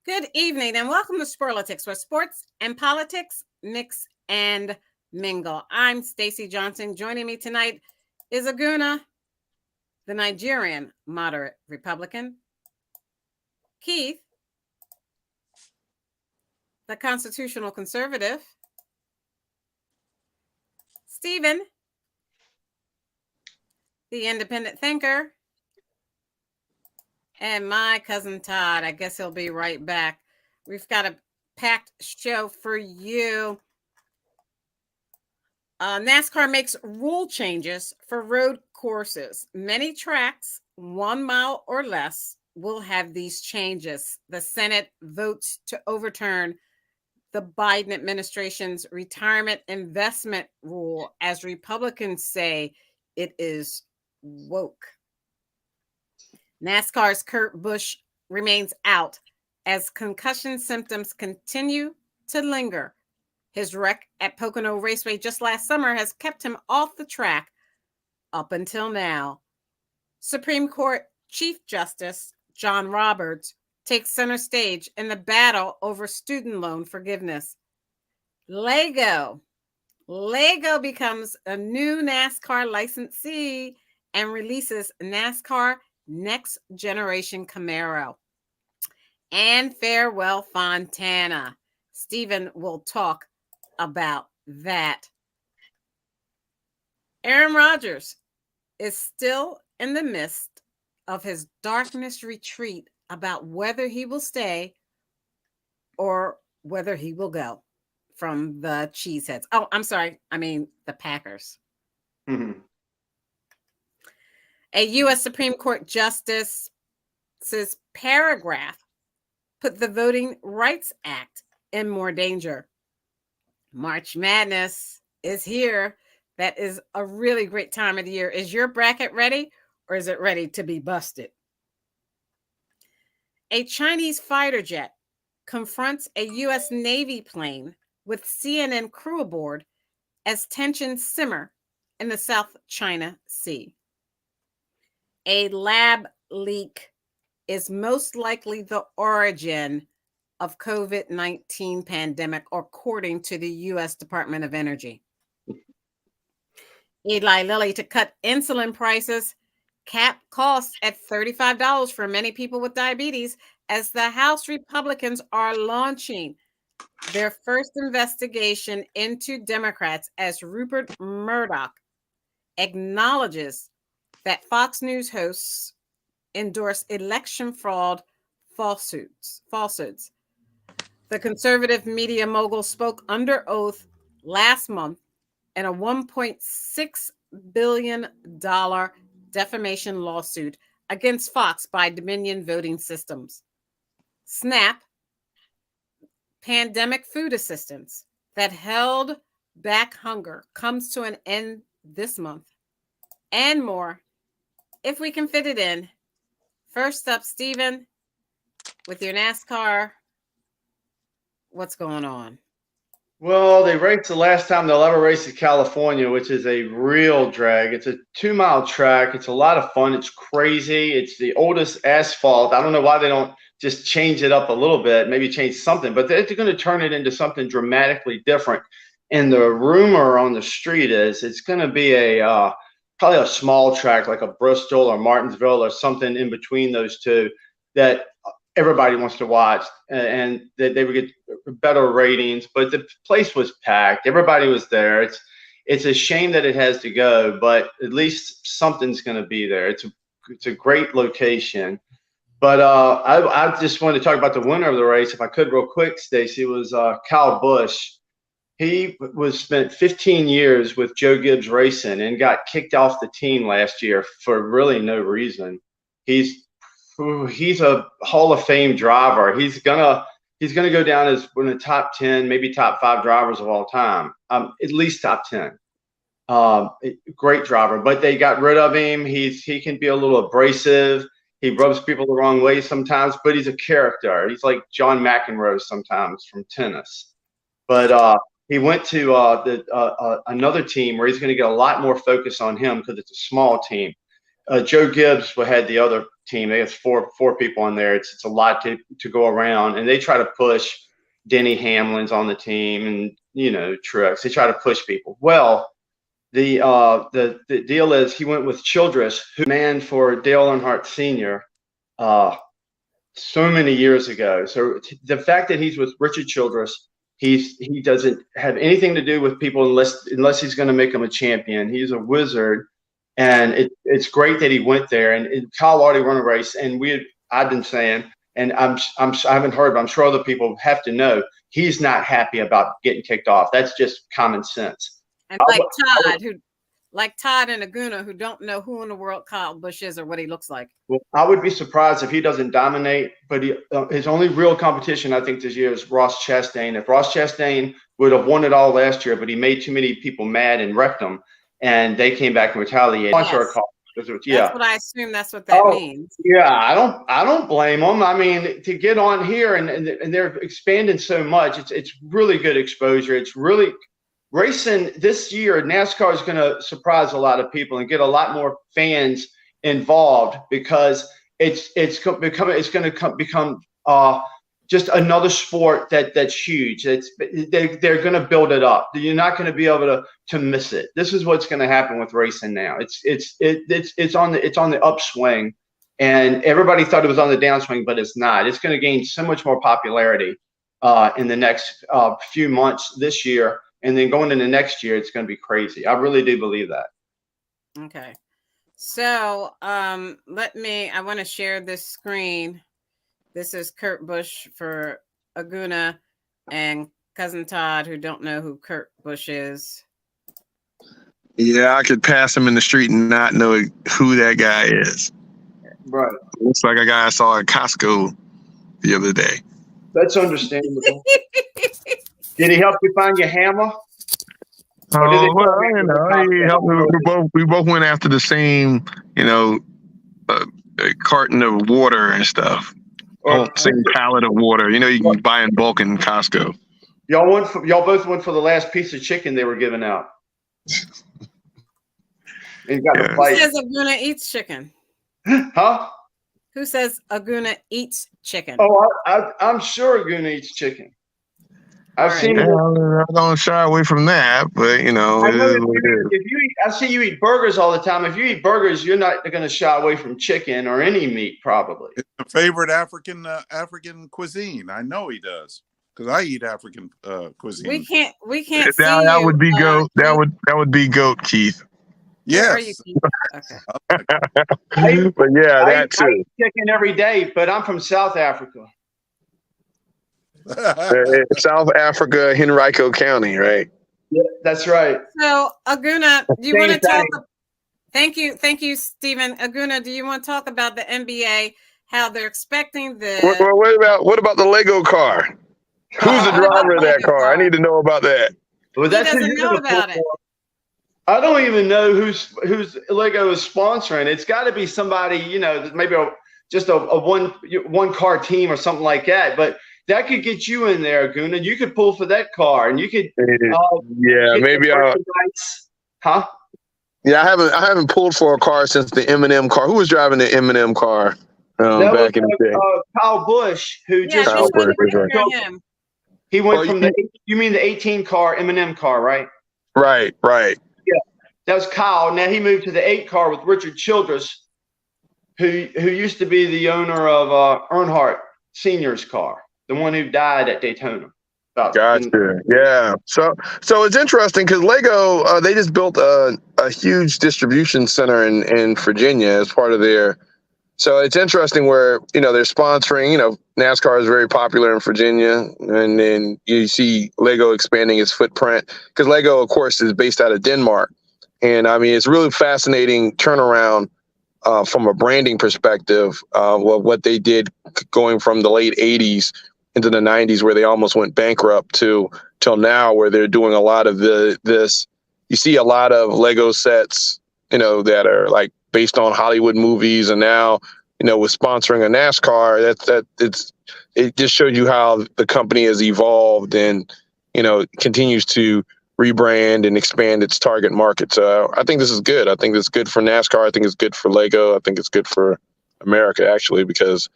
Good evening and welcome to Sporlitics, where sports and politics mix and mingle. I'm Stacey Johnson. Joining me tonight is Aguna, the Nigerian moderate Republican, Keith, the constitutional conservative, Stephen, the independent thinker, and my cousin Todd. I guess he'll be right back. We've got a packed show for you. NASCAR makes rule changes for road courses. Many tracks, 1 mile or less, will have these changes. The Senate votes to overturn the Biden administration's retirement investment rule, as Republicans say it is woke. NASCAR's Kurt Busch remains out as concussion symptoms continue to linger. His wreck at Pocono Raceway just last summer has kept him off the track up until now. Supreme Court Chief Justice John Roberts takes center stage in the battle over student loan forgiveness. Lego becomes a new NASCAR licensee and releases NASCAR Next Generation Camaro. And farewell Fontana. Stephen will talk about that. Aaron Rodgers is still in the midst of his darkness retreat about whether he will stay or whether he will go from the Cheeseheads. Oh, I'm sorry. I mean, the Packers. Mm-hmm. A U.S. Supreme Court justice's paragraph put the Voting Rights Act in more danger. March Madness is here. That is a really great time of the year. Is your bracket ready or is it ready to be busted? A Chinese fighter jet confronts a U.S. Navy plane with CNN crew aboard as tensions simmer in the South China Sea. A lab leak is most likely the origin of COVID-19 pandemic, according to the U.S. Department of Energy. Eli Lilly to cut insulin prices, cap costs at $35 for many people with diabetes, as the House Republicans are launching their first investigation into Democrats, as Rupert Murdoch acknowledges that Fox News hosts endorse election fraud falsehoods. The conservative media mogul spoke under oath last month in a $1.6 billion defamation lawsuit against Fox by Dominion Voting Systems. SNAP, pandemic food assistance that held back hunger, comes to an end this month. And more, if we can fit it in. First up, Stephen, with your NASCAR. What's going on? Well, they raced the last time they'll ever race at California, which is a real drag. It's a 2-mile track. It's a lot of fun. It's crazy. It's the oldest asphalt. I don't know why they don't just change it up a little bit, maybe change something, but they're going to turn it into something dramatically different. And the rumor on the street is it's going to be a probably a small track like a Bristol or Martinsville or something in between those two that everybody wants to watch, and they would get better ratings. But the place was packed. Everybody was there. It's a shame that it has to go, but at least something's going to be there. It's a great location. But I just wanted to talk about the winner of the race, if I could, real quick, Stacey. It was Kyle Busch. He spent 15 years with Joe Gibbs Racing and got kicked off the team last year for really no reason. He's a Hall of Fame driver. He's gonna go down as one of the top 10, maybe top 5 drivers of all time. At least top 10. Great driver, but they got rid of him. He can be a little abrasive. He rubs people the wrong way sometimes, but he's a character. He's like John McEnroe sometimes from tennis. But he went to another team where he's going to get a lot more focus on him because it's a small team. Joe Gibbs had the other team. They have four people on there. It's a lot to go around, and they try to push Denny Hamlin's on the team, and Truex. They try to push people. Well, the deal is he went with Childress, who man for Dale Earnhardt Sr. So many years ago. So the fact that he's with Richard Childress, he doesn't have anything to do with people unless he's going to make him a champion. He's a wizard. And it's great that he went there. And Kyle already run a race, and I've been saying, and I haven't heard, but I'm sure other people have to know, he's not happy about getting kicked off. That's just common sense. And like Todd and Aguna, who don't know who in the world Kyle Busch is or what he looks like. Well, I would be surprised if he doesn't dominate. But his only real competition, I think, this year is Ross Chastain. If Ross Chastain would have won it all last year, but he made too many people mad and wrecked them, and they came back and retaliated. Yes. That's what I assume. That's what that means. Yeah, I don't blame them. I mean, to get on here and they're expanding so much, it's really good exposure. It's really racing this year. NASCAR is going to surprise a lot of people and get a lot more fans involved because it's going to become just another sport that's huge. They're going to build it up. You're not going to be able to miss it. This is what's going to happen with racing now. It's on the upswing, and everybody thought it was on the downswing, but it's not. It's going to gain so much more popularity in the next few months this year, and then going into next year, it's going to be crazy. I really do believe that. Okay, so I want to share this screen. This is Kurt Busch for Aguna and Cousin Todd, who don't know who Kurt Busch is. Yeah, I could pass him in the street and not know who that guy is. Right. Looks like a guy I saw at Costco the other day. That's understandable. Did he help you find your hammer? He helped me. We both went after the same, carton of water and stuff. Same pallet of water. You can buy in bulk in Costco. Y'all both went for the last piece of chicken they were giving out. And got to fight. Who says Aguna eats chicken? Huh? Who says Aguna eats chicken? Oh, I'm sure Aguna eats chicken. I've seen it. I don't shy away from that, but I know I see you eat burgers all the time. If you eat burgers, you're not going to shy away from chicken or any meat, probably. It's a favorite African cuisine. I know he does because I eat African cuisine. We can't. That would be goat. That would be goat, Keith. Yes. Okay. But yeah, that too. I eat chicken every day, but I'm from South Africa. South Africa, Henrico County, right? Yeah, that's right. So, Aguna, do you want to talk? Thank you, Stephen. Aguna, do you want to talk about the NBA? How they're expecting the? What about the Lego car? Who's the driver of that car? I need to know about that. Well, he doesn't know about it. I don't even know who's Lego is sponsoring. It's got to be somebody, maybe just a one car team or something like that. But that could get you in there, Aguna. You could pull for that car, and you could. Maybe I'll. Huh? Yeah, I haven't pulled for a car since the M&M car. Who was driving the M&M car back in the day? Kyle Busch, who just. Kyle Busch, right. He went from you mean the 18 car M&M car, right? Right. Yeah, that was Kyle. Now he moved to the 8 car with Richard Childress, who used to be the owner of Earnhardt Sr.'s car. The one who died at Daytona. Gotcha. Yeah. So it's interesting because Lego, they just built a huge distribution center in Virginia as part of their. So it's interesting where, they're sponsoring, NASCAR is very popular in Virginia. And then you see Lego expanding its footprint because Lego, of course, is based out of Denmark. And I mean, it's really fascinating turnaround from a branding perspective, what they did going from the late 80s into the 90s where they almost went bankrupt till now where they're doing a lot of this. You see a lot of Lego sets, that are like based on Hollywood movies. And now, with sponsoring a NASCAR, it just shows you how the company has evolved and, continues to rebrand and expand its target market. So I think this is good. I think it's good for NASCAR. I think it's good for Lego. I think it's good for America, actually, because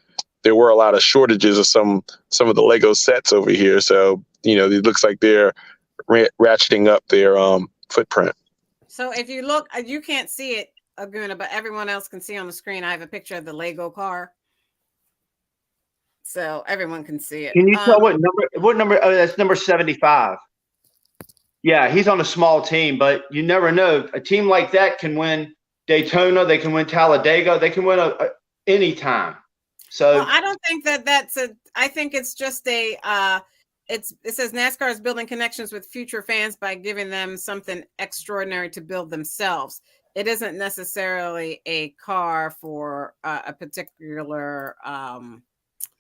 there were a lot of shortages of some of the Lego sets over here. So, it looks like they're ratcheting up their footprint. So if you look, you can't see it, Aguna, but everyone else can see on the screen. I have a picture of the Lego car. So everyone can see it. Can you tell what number? What number? Oh, that's number 75. Yeah, he's on a small team, but you never know. A team like that can win Daytona. They can win Talladega. They can win any time. So well, I don't think that's a. I think it's just a. It says NASCAR is building connections with future fans by giving them something extraordinary to build themselves. It isn't necessarily a car for a particular.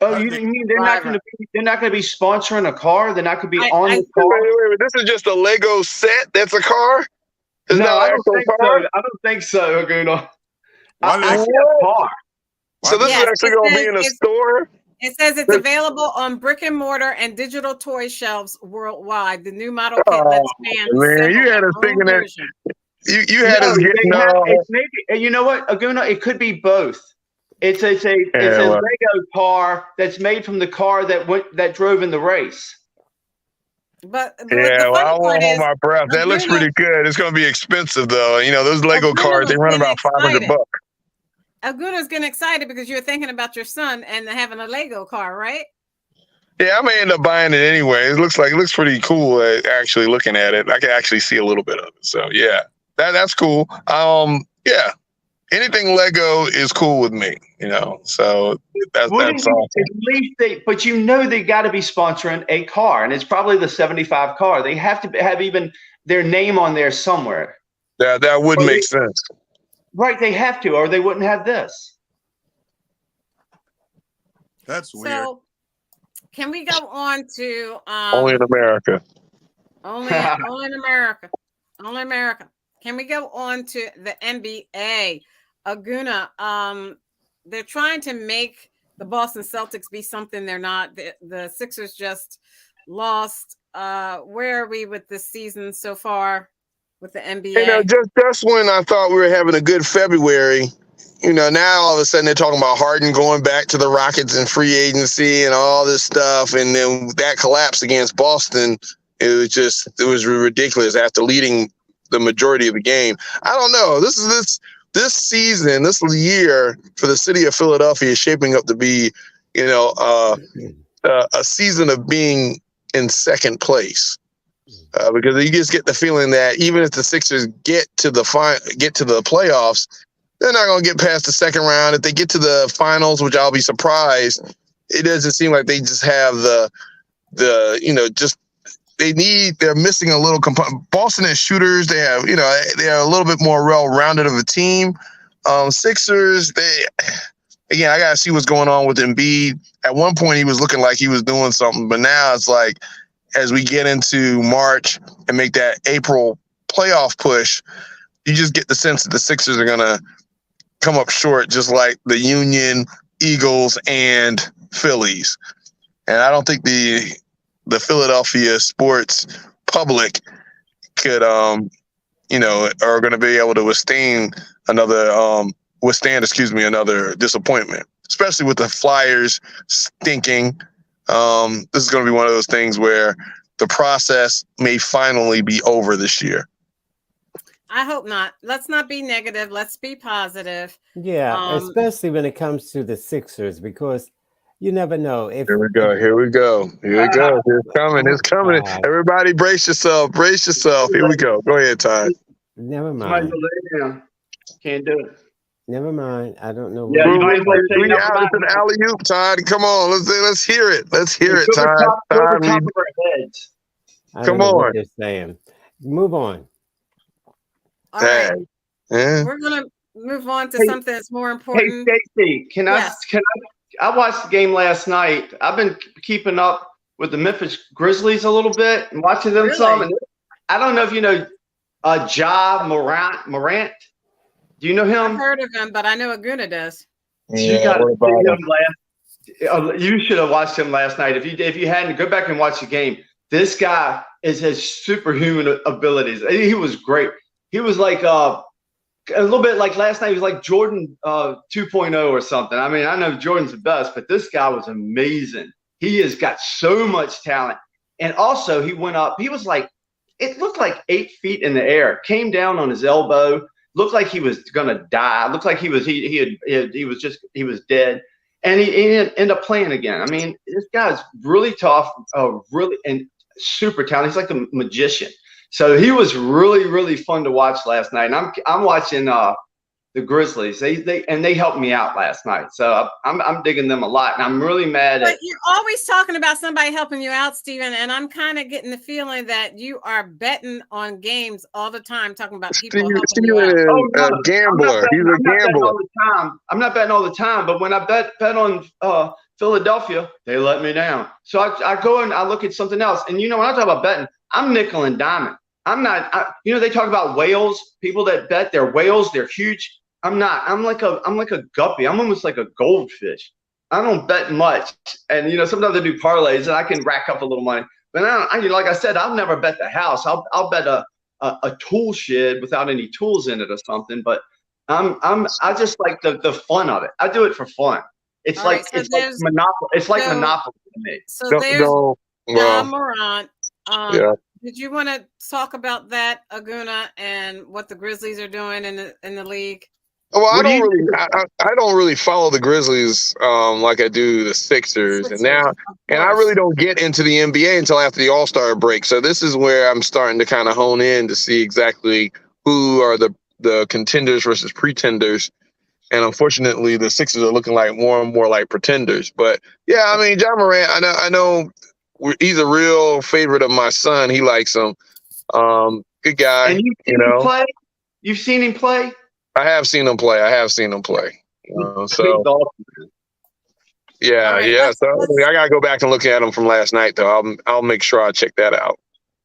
Oh, you mean they're not going to be sponsoring a car? They're not going to be on the car. Wait. This is just a Lego set. That's a car. No, I don't think so. I don't think so, Aguna. I see a car. So this is actually going to be in a store. It says it's available on brick and mortar and digital toy shelves worldwide. The new model kit lets fans. Man, you had us thinking that. You had us getting. You know what, Aguna? It could be both. It's a Lego car that's made from the car that drove in the race. But I won't hold my breath. That looks pretty good. It's going to be expensive though. Those Lego cars, they run about $500. Aguna's getting excited because you're thinking about your son and having a Lego car, right? Yeah, I may end up buying it anyway. It looks pretty cool. Actually, looking at it, I can actually see a little bit of it. So yeah, that's cool. Yeah. Anything Lego is cool with me, So that's awesome. At least they got to be sponsoring a car, and it's probably the 75 car. They have to have even their name on there somewhere. That would make sense. Right, they have to, or they wouldn't have this. That's weird. So, can we go on to only in America? Only in America. Only America. Can we go on to the NBA? Aguna, they're trying to make the Boston Celtics be something they're not. The Sixers just lost. Where are we with this season so far with the NBA? Just when I thought we were having a good February, now all of a sudden they're talking about Harden going back to the Rockets and free agency and all this stuff. And then that collapse against Boston, it was ridiculous after leading the majority of the game. I don't know. This season, this year for the city of Philadelphia is shaping up to be, a season of being in second place, because you just get the feeling that even if the Sixers get to the playoffs, they're not going to get past the second round. If they get to the finals, which I'll be surprised, it doesn't seem like they just have they're missing a little component. Boston has shooters. They have, they're a little bit more well-rounded of a team. Sixers, I got to see what's going on with Embiid. At one point, he was looking like he was doing something, but now it's like, as we get into March and make that April playoff push, you just get the sense that the Sixers are going to come up short, just like the Union, Eagles, and Phillies. And I don't think the Philadelphia sports public could, are going to be able to withstand another disappointment, especially with the Flyers stinking. This is going to be one of those things where the process may finally be over this year. I hope not. Let's not be negative. Let's be positive. Yeah, especially when it comes to the Sixers, because you never know. Here we go. It's coming. Everybody brace yourself. Here we go. Go ahead, Todd. Never mind. Can't do it. Never mind. I don't know. Yeah, it's an alley-oop, Todd. Come on. Let's hear it. Let's hear it, Todd. Come on. What you're saying. Move on. All right. We're going to move on to something that's more important. Hey, Stacey, can I watched the game last night. I've been keeping up with the Memphis Grizzlies a little bit and watching them some. And I don't know if you know Ja Morant. Do you know him? I've heard of him, but I know Aguna does. You got to see him you should have watched him last night. If you hadn't, go back and watch the game. This guy is his superhuman abilities. He was great. He was like a little bit like last night. He was like Jordan 2.0 or something. I mean, I know Jordan's the best, but this guy was amazing. He has got so much talent. And also, he went up. He was like, it looked like 8 feet in the air. Came down on his elbow. Looked like he was gonna die. Looked like he was dead. And he ended up playing again. I mean, this guy's really tough, really and super talented. He's like a magician. So he was really, really fun to watch last night. And I'm watching the Grizzlies. They helped me out last night. So I'm digging them a lot. And I'm really mad But you're always talking about somebody helping you out, Stephen. And I'm kind of getting the feeling that you are betting on games all the time, talking about people helping you out. Steven is a gambler. He's a gambler. I'm not betting all the time, but when I bet on Philadelphia, they let me down. So I go and I look at something else. And when I talk about betting, I'm nickel and diamond. I'm not. They talk about whales. People that bet, they're whales. They're huge. I'm not. I'm like a guppy. I'm almost like a goldfish. I don't bet much, and sometimes I do parlays and I can rack up a little money. But like I said, I'll never bet the house. I'll bet a tool shed without any tools in it or something. But I just like the fun of it. I do it for fun. It's like Monopoly. It's like Monopoly to me. So there's John Morant. Yeah. Did you want to talk about that, Aguna, and what the Grizzlies are doing in the league? Well, I don't really follow the Grizzlies like I do the Sixers. And I really don't get into the NBA until after the All-Star break. So this is where I'm starting to kind of hone in to see exactly who are the contenders versus pretenders. And unfortunately, the Sixers are looking like more and more like pretenders. But yeah, I mean, John Morant, I know he's a real favorite of my son. He likes him. Good guy. And you've seen him play? You've seen him play? I have seen him play. So yeah, right, yeah. So I gotta go back and look at him from last night, though. I'll make sure I check that out.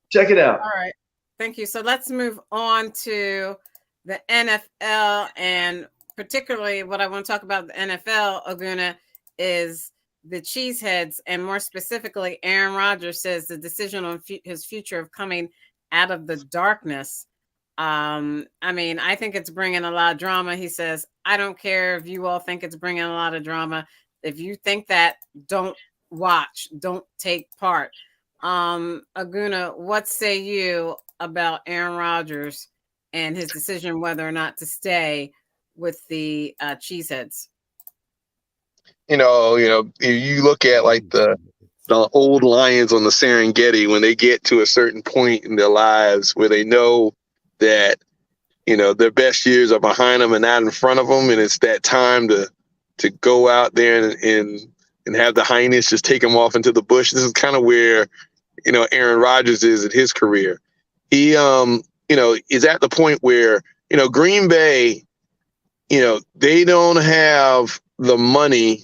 Check it out. All right, thank you. So let's move on to the NFL, and particularly what I want to talk about the NFL, Aguna, is the Cheeseheads, and more specifically, Aaron Rodgers says the decision on his future of coming out of the darkness. I mean, I think it's bringing a lot of drama. He says, I don't care if you all think it's bringing a lot of drama. If you think that, don't watch, don't take part. Aguna, what say you about Aaron Rodgers and his decision whether or not to stay with the Cheeseheads? You look at like the old lions on the Serengeti, when they get to a certain point in their lives where they know that, their best years are behind them and not in front of them. And it's that time to go out there and have the hyenas just take them off into the bush. This is kind of where, Aaron Rodgers is in his career. He, is at the point where, Green Bay, they don't have the money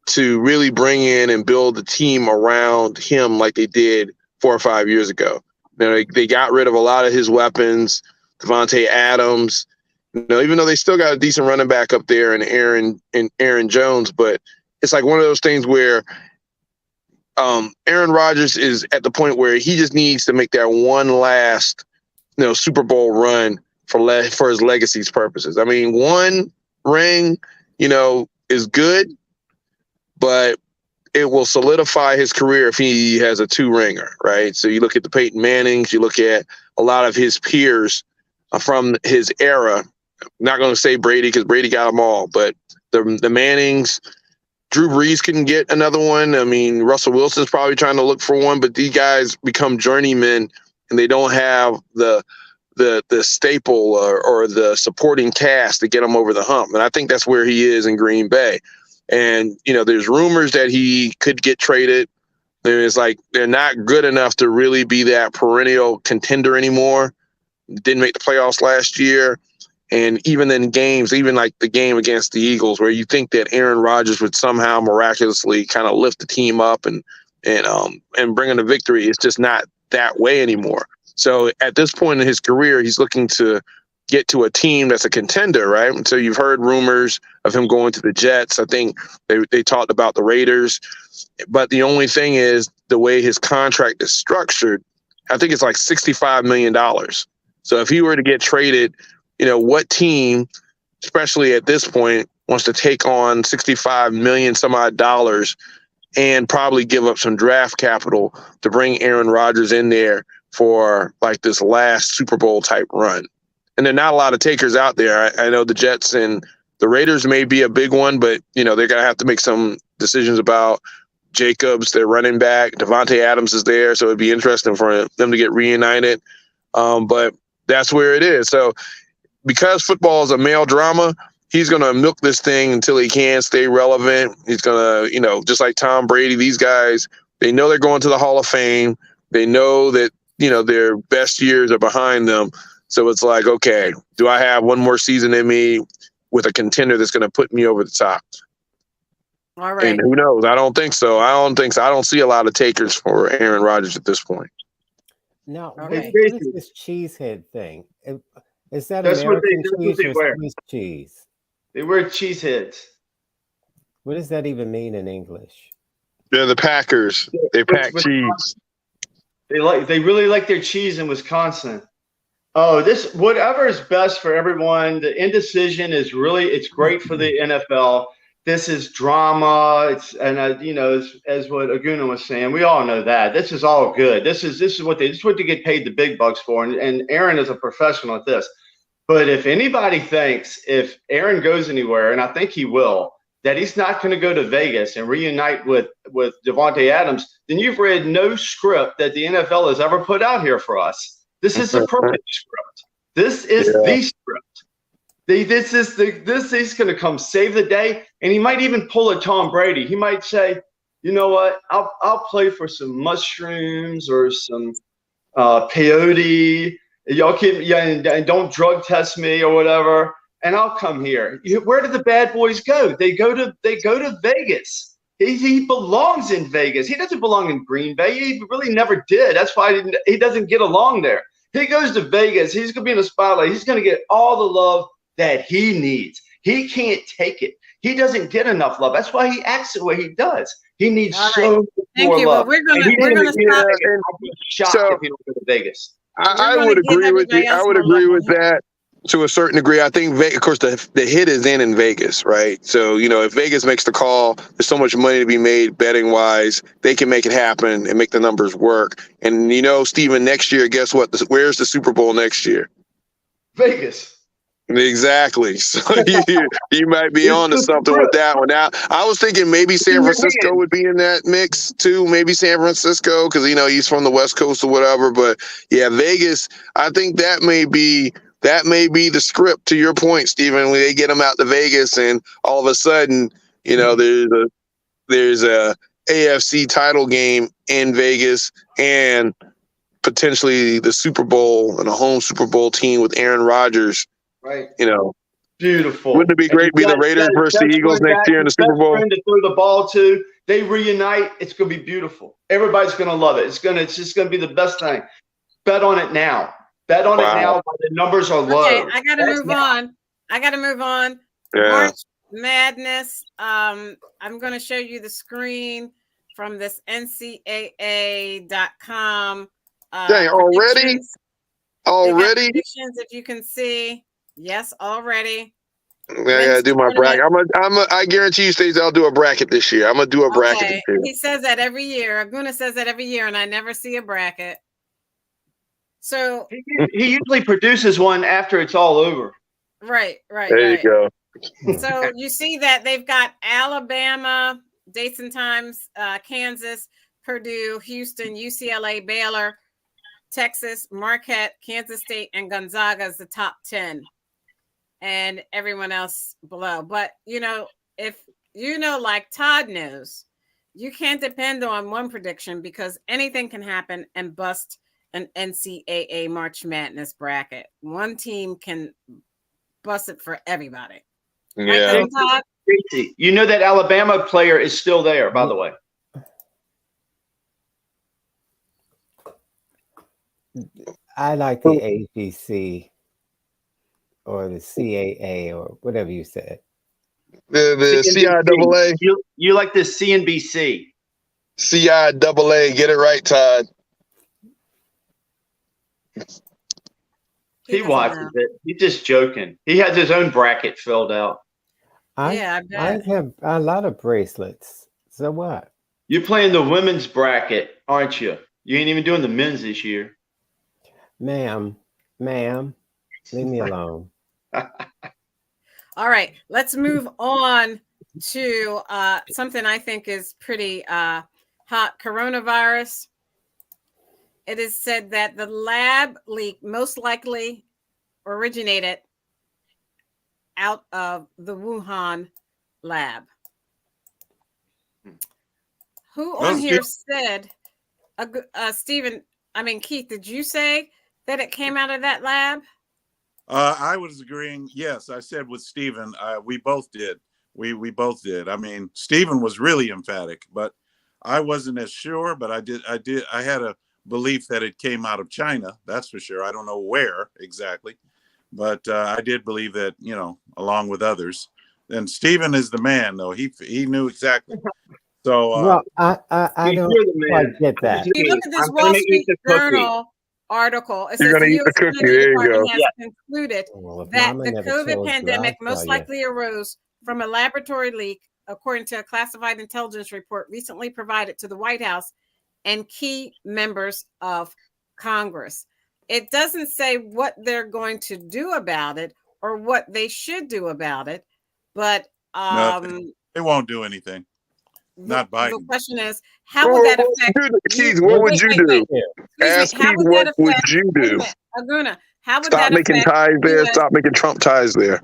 to really bring in and build a team around him like they did 4 or 5 years ago. They got rid of a lot of his weapons, Devontae Adams, even though they still got a decent running back up there and Aaron Jones, but it's like one of those things where Aaron Rodgers is at the point where he just needs to make that one last, Super Bowl run for his legacy's purposes. I mean, one ring, is good, but it will solidify his career if he has a 2-ringer, right? So you look at the Peyton Mannings, you look at a lot of his peers from his era. I'm not going to say Brady because Brady got them all, but the Mannings, Drew Brees couldn't get another one. I mean, Russell Wilson's probably trying to look for one, but these guys become journeymen and they don't have the staple or the supporting cast to get them over the hump. And I think that's where he is in Green Bay. And, there's rumors that he could get traded. It's like they're not good enough to really be that perennial contender anymore. Didn't make the playoffs last year. And even in games, even like the game against the Eagles, where you think that Aaron Rodgers would somehow miraculously kind of lift the team up and bring in a victory, it's just not that way anymore. So at this point in his career, he's looking to get to a team that's a contender, right? And so you've heard rumors of him going to the Jets. I think they talked about the Raiders. But the only thing is the way his contract is structured, I think it's like $65 million. So if he were to get traded, what team, especially at this point, wants to take on 65 million some odd dollars and probably give up some draft capital to bring Aaron Rodgers in there for like this last Super Bowl type run? And there are not a lot of takers out there. I know the Jets and the Raiders may be a big one, but they're going to have to make some decisions about Jacobs, their running back. Devontae Adams is there, so it'd be interesting for them to get reunited. But that's where it is. So because football is a male drama, he's going to milk this thing until he can stay relevant. He's going to, just like Tom Brady, these guys, they know they're going to the Hall of Fame. They know that, their best years are behind them. So it's like, okay, do I have one more season in me with a contender that's going to put me over the top? All right. And who knows? I don't think so. I don't see a lot of takers for Aaron Rodgers at this point. Now, Okay. what is this cheesehead thing? Is that That's what American they cheese or wear. Swiss cheese? They wear cheese heads. What does that even mean in English? They're the Packers. They pack cheese. They really like their cheese in Wisconsin. Oh, whatever is best for everyone. The indecision is it's great for the NFL. This is drama. As what Aguna was saying, we all know that this is all good. This is what they get paid the big bucks for. And Aaron is a professional at this. But if anybody thinks if Aaron goes anywhere, and I think he will, that he's not going to go to Vegas and reunite with Devontae Adams, then you've read no script that the NFL has ever put out here for us. This is the perfect script. This is the script. He's going to come save the day, and he might even pull a Tom Brady. He might say, you know what, I'll play for some mushrooms or some peyote. Y'all and don't drug test me or whatever, and I'll come here. Where do the bad boys go? They go to Vegas. He belongs in Vegas. He doesn't belong in Green Bay. He really never did. That's why he doesn't get along there. He goes to Vegas. He's going to be in the spotlight. He's going to get all the love that he needs. He can't take it. He doesn't get enough love. That's why he acts the way he does. He needs so much more love. Well, we're gonna stop. I'd be shocked if he don't go to Vegas. I would agree with you. I would agree with that to a certain degree. I think, of course, the hit is in Vegas, right? So, if Vegas makes the call, there's so much money to be made betting wise. They can make it happen and make the numbers work. And, Steven, next year, guess what? Where's the Super Bowl next year? Vegas. Exactly. So you might be on to something with that one. Now, I was thinking maybe San Francisco would be in that mix too. Maybe San Francisco because he's from the West Coast or whatever. But yeah, Vegas. I think that may be the script. To your point, Stephen, when they get him out to Vegas, and all of a sudden, there's a AFC title game in Vegas and potentially the Super Bowl and a home Super Bowl team with Aaron Rodgers. Right. Beautiful. Wouldn't it be great to be the Raiders versus the Eagles next year in the Super Bowl? To throw the ball to, they reunite. It's going to be beautiful. Everybody's going to love it. It's just going to be the best thing. Bet on it now. Bet on it now. While the numbers are low. Okay, I got to move on. Yeah. March Madness. I'm going to show you the screen from this NCAA.com. Dang, already? Already? Predictions, if you can see. Yes, already. I gotta do my bracket. I guarantee you, Stacey, I'll do a bracket this year. I'm gonna do a bracket this year. He says that every year. Aguna says that every year, and I never see a bracket. So he usually produces one after it's all over. Right. There you go. So you see that they've got Alabama, dates and times, Kansas, Purdue, Houston, UCLA, Baylor, Texas, Marquette, Kansas State, and Gonzaga as the top 10. And everyone else below. But, if like Todd knows, you can't depend on one prediction because anything can happen and bust an NCAA March Madness bracket. One team can bust it for everybody. Yeah. Right, Todd? You know that Alabama player is still there, by the way. I like the APC. Or the CAA or whatever you said. The CIAA. You like the CNBC. CIAA. Get it right, Todd. He doesn't watches know. it. He's just joking. He has his own bracket filled out. Yeah, I I bet. have a lot of bracelets. So what? You're playing the women's bracket, aren't you? You ain't even doing the men's this year. Ma'am, leave me alone. All right, let's move on to something I think is pretty hot, coronavirus. It is said that the lab leak most likely originated out of the Wuhan lab. Who on here said, Stephen, Keith, did you say that it came out of that lab? I was agreeing. Yes, I said with Stephen. We both did. We both did. I mean, Stephen was really emphatic, but I wasn't as sure. But I had a belief that it came out of China. That's for sure. I don't know where exactly, but I did believe that, along with others. And Stephen is the man, though. He knew exactly. So Well, I You're don't the quite man. get that. If you look at this I'm Wall gonna eat Street the cookie. Journal article, it You're says gonna the eat the U.S. cookie. Energy There you Department go. has Yeah. concluded Well, if that Mama the never COVID told you, pandemic I'll most tell you. likely arose from a laboratory leak, according to a classified intelligence report recently provided to the White House and key members of Congress. It doesn't say what they're going to do about it or what they should do about it, but nothing. They won't do anything. Not the Biden. question is, how would that affect Keith, what would you do? Excuse Ask me. How Keith, would what that would affect? you Wait a do? minute, Aguna. How would Stop that making affect ties there. U.S. Stop making Trump ties there.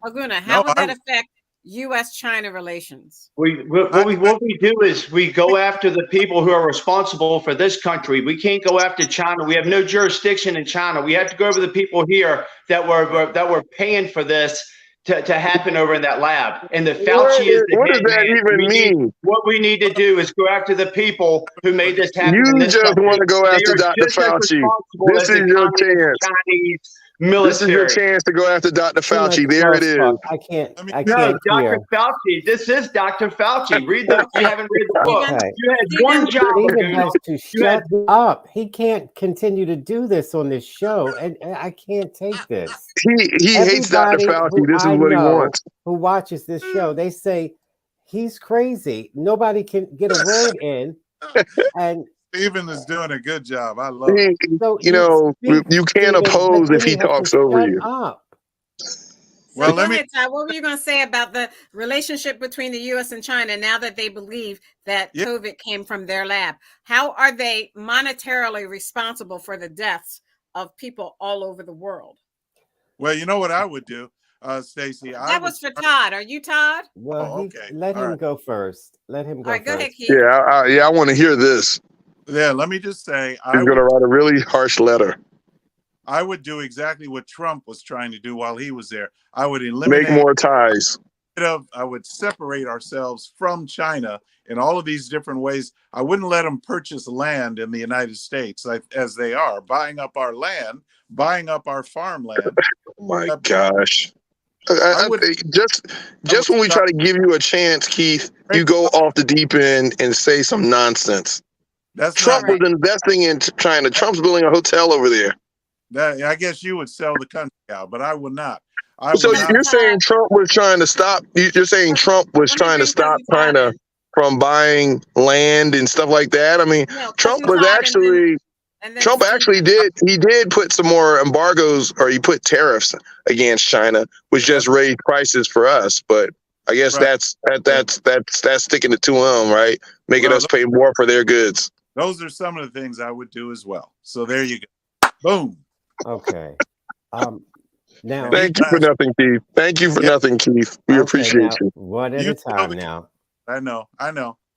Aguna? How No, would that affect U.S.-China relations? What we do is we go after the people who are responsible for this country. We can't go after China. We have no jurisdiction in China. We have to go over the people here that were paying for this to happen over in that lab. And the Fauci is the What does head that man. even mean? What we need to do is go after the people who made this happen in You this just country. want to go They after are Dr. just as Fauci. responsible This as the is your communist chance. Chinese This is your military. chance to go after Dr. Too much Fauci. There it is. talk. I can't No, hear. Dr. Fauci. This is Dr. Fauci. Read the. You haven't read the book. Okay. You had Stephen, one job. Stephen Aguna. has to shut up. He can't continue to do this on this show, and I can't take this. He hates Dr. Everybody Fauci. who This is I what he know wants. who watches this show, they say he's crazy. Nobody can get a word in, and Stephen is doing a good job. I love it. so You can't Stephen, oppose but if then he you have to talks over shut you. up. So Well, go ahead, Ty. What were you going to say about the relationship between the U.S. and China now that they believe that COVID came from their lab? How are they monetarily responsible for the deaths of people all over the world? Well, you know what I would do, Stacey? That was for Todd. Are you Todd? Well, let All him right. go first. Let him go All right, go ahead, first. Keith. I want to hear this. Yeah, let me just say, He's going to write a really harsh letter. I would do exactly what Trump was trying to do while he was there. I would eliminate Make more ties. I would separate ourselves from China in all of these different ways. I wouldn't let them purchase land in the United States as they are, buying up our land, buying up our farmland. Oh my gosh. Just when we try to give you a chance, Keith, you go off the deep end and say some nonsense. Trump was investing in China. Trump's building a hotel over there. I guess you would sell the country out, but I would not. So you're saying Trump was trying to stop? You're saying Trump was trying to stop China from buying land and stuff like that? I mean, Trump was actually. Trump actually did. He did put some more embargoes, or he put tariffs against China, which just raised prices for us. But I guess that's sticking it to him, right? Making us pay more for their goods. Those are some of the things I would do as well. So there you go. Boom. Okay. Now, thank you for nothing, Keith. Thank you for nothing, Keith. We appreciate you. One at a time now. I know.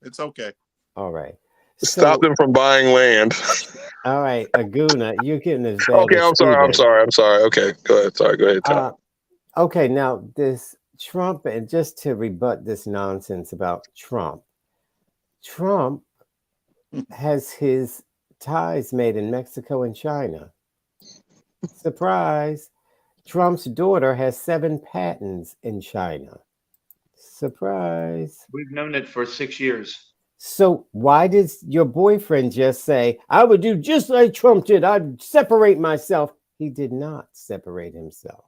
It's okay. All right. Stop them from buying land. All right, Aguna, you're getting as bad. Okay, I'm sorry. Okay, go ahead. Sorry, go ahead, Tom. Okay, now this Trump, and just to rebut this nonsense about Trump has his ties made in Mexico and China. Surprise. Trump's daughter has 7 patents in China. Surprise. We've known it for 6 years. So why did your boyfriend just say, I would do just like Trump did? I'd separate myself. He did not separate himself.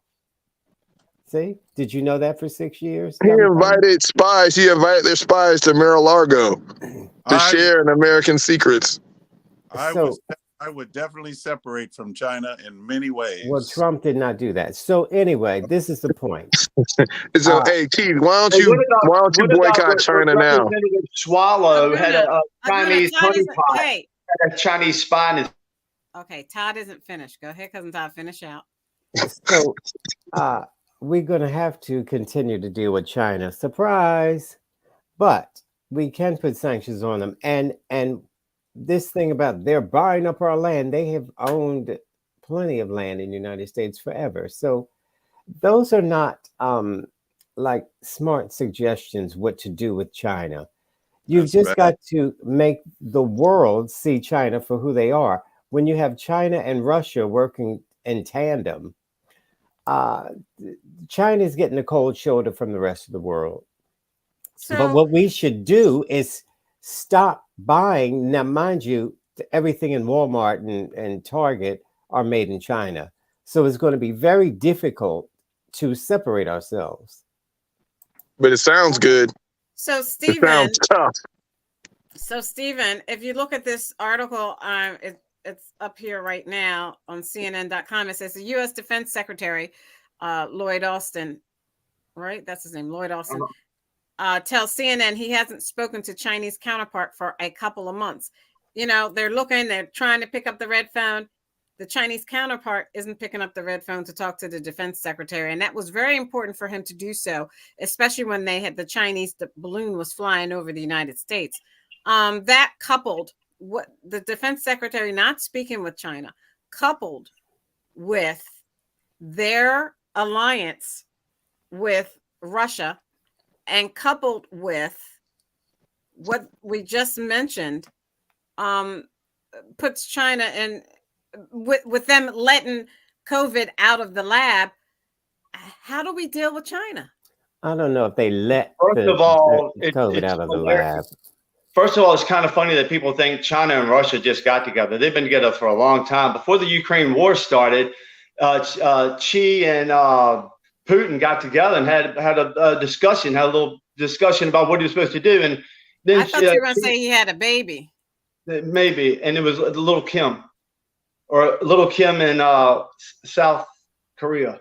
See? Did you know that for 6 years? He Dumb dummy? invited spies. He invited their spies to Mar-a-Lago to I, share in American secrets. So, I would definitely separate from China in many ways. well, Trump did not do that. So anyway, this is the point. So, Uh, hey, Keith, why don't Hey, you boycott China now? Representative Swallow had a Chinese Todd isn't- honeypot. Hey, Had a Chinese spy in his. okay, Todd isn't finished. Go ahead, cousin Todd, finish out. so we're going to have to continue to deal with China. Surprise. But we can put sanctions on them. And this thing about they're buying up our land, they have owned plenty of land in the United States forever. So those are not like smart suggestions what to do with China. You've That's just bad. got to make the world see China for who they are. When you have China and Russia working in tandem, China's getting a cold shoulder from the rest of the world. So But what we should do is stop buying. Now, mind you, everything in Walmart and Target are made in China. So it's going to be very difficult to separate ourselves. But it sounds good. so It Stephen, sounds tough. if you look at this article, it's up here right now on CNN.com. It says the U.S. Defense Secretary Lloyd Austin, right? That's his name, Lloyd Austin. Tells CNN he hasn't spoken to Chinese counterpart for a couple of months. You know, they're trying to pick up the red phone. The Chinese counterpart isn't picking up the red phone to talk to the defense secretary. And that was very important for him to do so, especially when the balloon was flying over the United States. That coupled what the defense secretary not speaking with China, coupled with their alliance with Russia, and coupled with what we just mentioned, puts China in with them letting COVID out of the lab. How do we deal with China? I don't know if they let First of all, COVID it's out of the hilarious. lab. First of all, it's kind of funny that people think China and Russia just got together. They've been together for a long time. Before the Ukraine war started, Xi and Putin got together and had a little discussion about what he was supposed to do. And then I thought you were going to say he had a baby. Maybe, and it was little Kim in South Korea.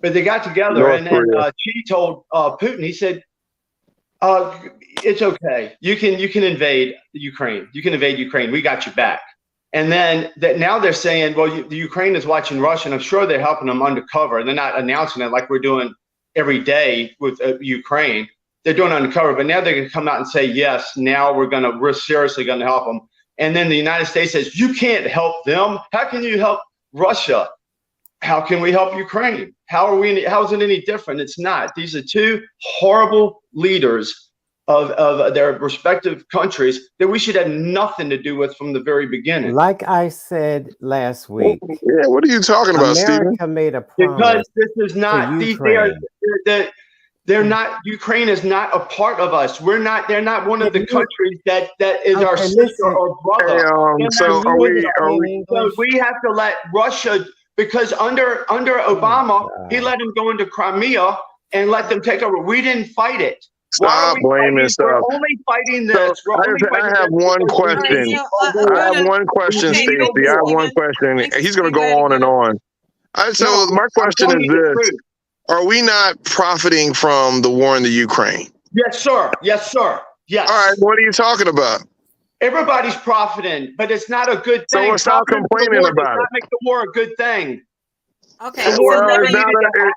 But they got together, North and then Korea. Xi told Putin, he said, it's okay. You can invade Ukraine. You can invade Ukraine. We got you back. And then now they're saying, well, the Ukraine is watching Russia, and I'm sure they're helping them undercover. They're not announcing it like we're doing every day with Ukraine. They're doing it undercover, but now they're going to come out and say, yes, now we're seriously going to help them. And then the United States says, you can't help them. How can you help Russia? How can we help Ukraine? How is it any different? It's not. These are two horrible leaders of their respective countries that we should have nothing to do with from the very beginning. Like I said last week, Yeah, what are you talking about, Stephen? America made a Because promise this is not to these. Ukraine. They're not. Ukraine is not a part of us. We're not. They're not one of the countries that is our Okay, sister listen. or brother. Hey, so are we? So we have to let Russia, because under Obama, he let them go into Crimea and let them take over. We didn't fight it. Why are Stop we blaming fighting? stuff. We're only fighting this. So I have one question. I have one question, Okay, Stacey. thank you, I have one Stephen. question. Thank you, He's going to Stephen. go on and on. So my question is this: are we not profiting from the war in the Ukraine? Yes, sir. Yes, sir. Yes. All right. What are you talking about? Everybody's profiting, but it's not a good So thing. let's stop Profiting complaining from the war about does not it. make the war a good thing. Okay, The war so let Well, me,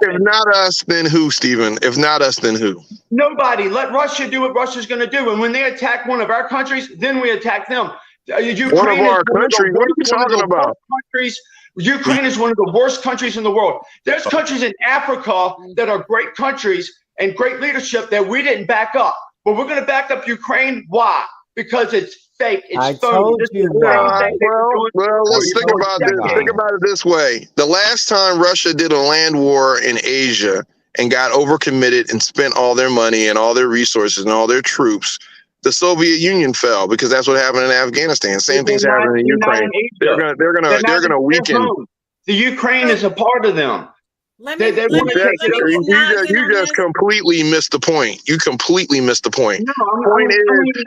if not us, then who, Stephen? If not us, then who? Nobody. Let Russia do what Russia's going to do. And when they attack one of our countries, then we attack them. Ukraine One of our is one countries? What are you talking about? worst countries. Ukraine is one of the worst countries in the world. There's countries in Africa that are great countries and great leadership that we didn't back up. But we're going to back up Ukraine. Why? Because it's fake. It's I phony. told This is you the why. same thing they've been doing Well, let's for think about this. decades. Think about it this way. The last time Russia did a land war in Asia and got overcommitted and spent all their money and all their resources and all their troops, the Soviet Union fell, because that's what happened in Afghanistan. Same thing's happening in They're not Ukraine. in Asia. They're gonna They're weaken. home. The Ukraine is a part of them. Let They me want to take it over. You just completely missed the point. You completely missed the point. No, Point is,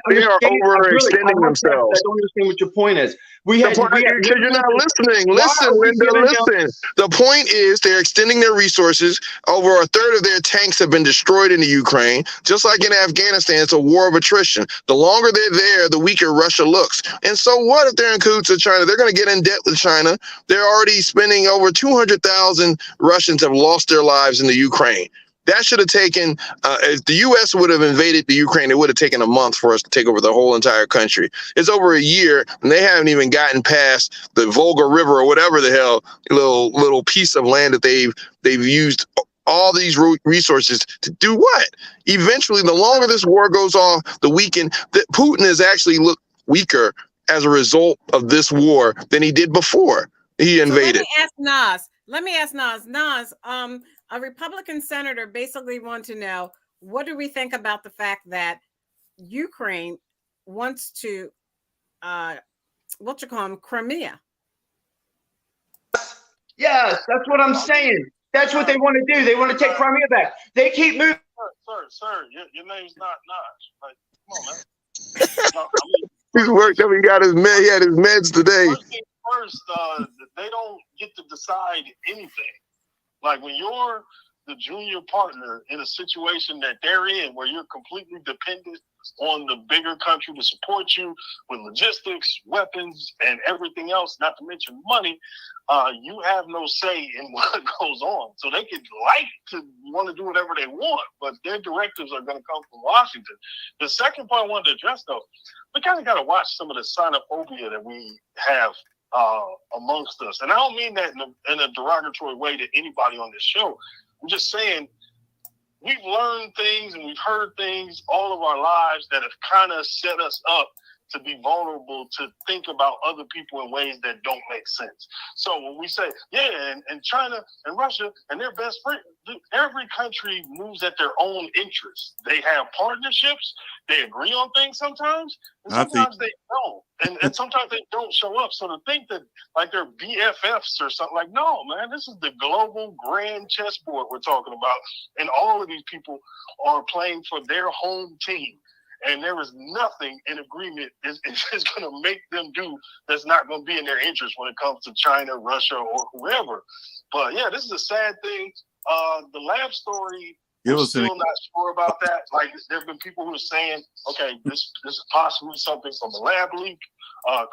they are overextending I themselves. don't understand what your point is. Because you're not listening. Listen, Linda, listen. The point is they're extending their resources. Over a third of their tanks have been destroyed in the Ukraine. Just like in Afghanistan, it's a war of attrition. The longer they're there, the weaker Russia looks. And so what if they're in cahoots with China? They're going to get in debt with China. They're already spending over 200,000 Russians have lost their lives in the Ukraine. That should have taken, if the U.S. would have invaded the Ukraine, it would have taken a month for us to take over the whole entire country. It's over a year, and they haven't even gotten past the Volga River or whatever the hell little piece of land that they've used all these resources to do what? Eventually, the longer this war goes on, the weaken. Putin has actually looked weaker as a result of this war than he did before he invaded. So let me ask Nas. Nas, a Republican senator basically wants to know, what do we think about the fact that Ukraine wants to, Crimea? Yes, that's what I'm saying. That's what they want to do. They want to take Crimea back. They keep moving. Sir, your name's not Naj. Like, come on, man. No, I mean, He's worked up. He had his meds today. First, they don't get to decide anything. Like when you're the junior partner in a situation that they're in, where you're completely dependent on the bigger country to support you with logistics, weapons, and everything else, not to mention money, you have no say in what goes on. So they could like to want to do whatever they want, but their directives are going to come from Washington. The second part I wanted to address, though, we kind of got to watch some of the xenophobia that we have amongst us. And I don't mean that in a derogatory way to anybody on this show. I'm just saying we've learned things and we've heard things all of our lives that have kind of set us up to be vulnerable to think about other people in ways that don't make sense. So when we say, yeah, and China and Russia and their best friend, every country moves at their own interests. They have partnerships. They agree on things sometimes, and sometimes they don't. And sometimes they don't show up. So to think that like they're BFFs or something, like, no, man, this is the global grand chessboard we're talking about. And all of these people are playing for their home team. And there is nothing in agreement is going to make them do that's not going to be in their interest when it comes to China, Russia, or whoever. But yeah, this is a sad thing. The lab story, we're still not sure about that. Like there have been people who are saying, okay, this is possibly something from a lab leak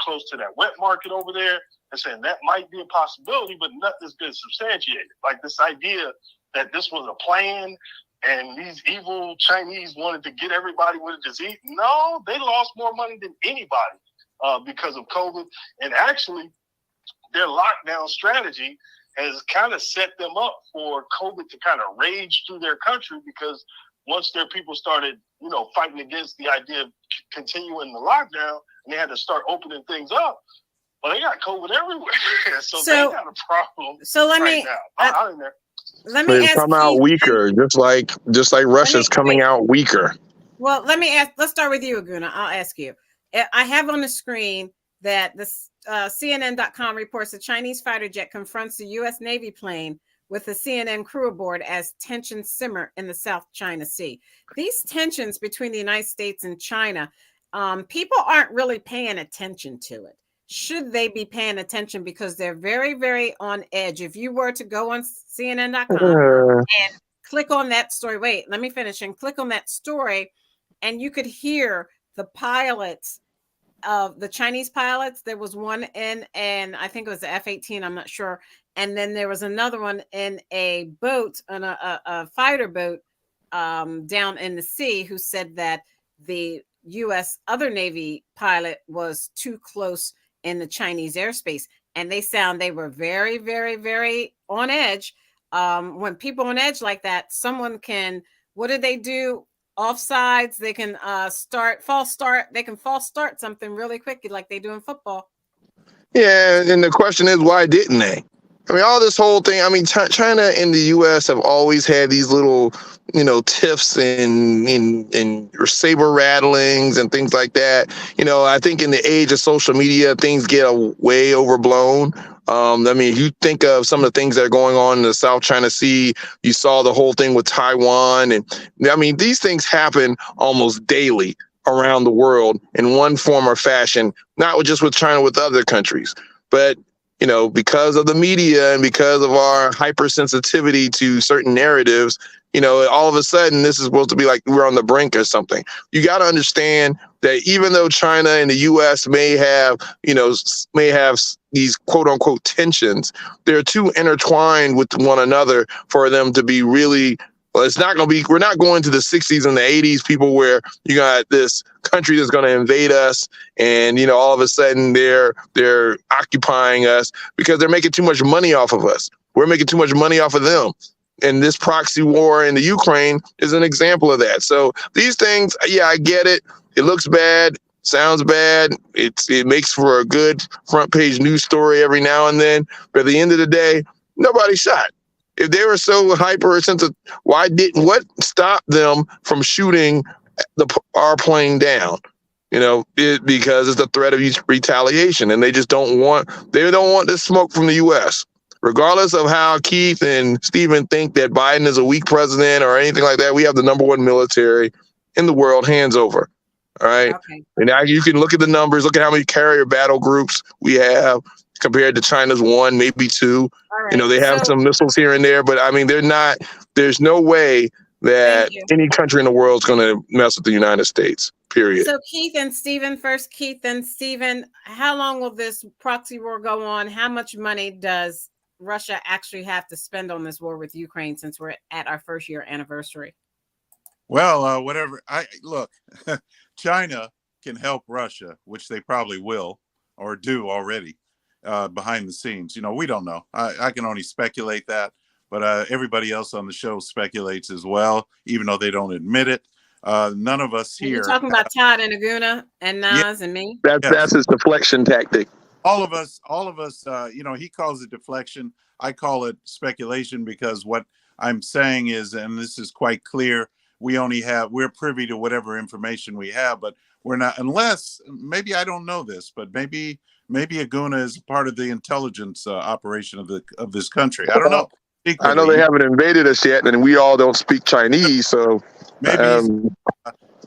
close to that wet market over there, and saying that might be a possibility, but nothing's been substantiated. Like this idea that this was a plan and these evil Chinese wanted to get everybody with a disease. No, they lost more money than anybody because of COVID. And actually, their lockdown strategy has kind of set them up for COVID to kind of rage through their country, because once their people started, fighting against the idea of continuing the lockdown, and they had to start opening things up, well, they got COVID everywhere. so they got a problem. So let me come out weaker, just like Russia's coming out weaker. Well, let's start with you, Aguna. I'll ask you. I have on the screen that this CNN.com reports a Chinese fighter jet confronts the U.S. Navy plane with a CNN crew aboard as tensions simmer in the South China Sea. These tensions between the United States and China, people aren't really paying attention to it. Should they be paying attention? Because they're very, very on edge. If you were to go on CNN.com and click on that story, wait, let me finish, and click on that story, and you could hear the pilots of the Chinese pilots. There was one and I think it was the F-18, I'm not sure. And then there was another one in a boat, on a fighter boat down in the sea, who said that the U.S. other Navy pilot was too close in the Chinese airspace. And they were very, very, very on edge. When people on edge like that, someone can, what do they do? Offsides, they can false start something really quick, like they do in football. Yeah, and the question is, why didn't they? I mean, all this whole thing. I mean, China and the U.S. have always had these little, tiffs and saber rattlings and things like that. I think in the age of social media, things get way overblown. I mean, if you think of some of the things that are going on in the South China Sea, you saw the whole thing with Taiwan, and I mean, these things happen almost daily around the world in one form or fashion. Not just with China, with other countries, but because of the media and because of our hypersensitivity to certain narratives, all of a sudden this is supposed to be like we're on the brink or something. You got to understand that even though China and the U.S. may have these quote unquote tensions, they're too intertwined with one another for them to be really. Well, it's not going to be. We're not going to the 60s and the 80s, people, where you got this country that's going to invade us, and all of a sudden they're occupying us because they're making too much money off of us. We're making too much money off of them, and this proxy war in the Ukraine is an example of that. So these things, yeah, I get it. It looks bad, sounds bad. It makes for a good front page news story every now and then, but at the end of the day, nobody's shot. If they were so hypersensitive, what stopped them from shooting our plane down? Because it's the threat of retaliation, and they just don't want this smoke from the U.S. Regardless of how Keith and Stephen think that Biden is a weak president or anything like that, we have the #1 military in the world, hands over. All right. Okay. And now you can look at the numbers, look at how many carrier battle groups we have compared to China's 1, maybe 2. Right. They have some missiles here and there, but I mean, there's no way that any country in the world is going to mess with the United States, period. So Keith and Stephen, first Keith and Stephen, how long will this proxy war go on? How much money does Russia actually have to spend on this war with Ukraine, since we're at our first year anniversary? Well, whatever. Look, China can help Russia, which they probably will or do already behind the scenes. We don't know. I can only speculate that, but everybody else on the show speculates as well, even though they don't admit it. None of us here. You're talking about Todd and Aguna and Nas and me? That's his deflection tactic. All of us, he calls it deflection. I call it speculation, because what I'm saying is, and this is quite clear, we're privy to whatever information we have, but we're not, unless, maybe I don't know this, but maybe Aguna is part of the intelligence operation of this country. I don't know. I know they haven't invaded us yet, and we all don't speak Chinese, so maybe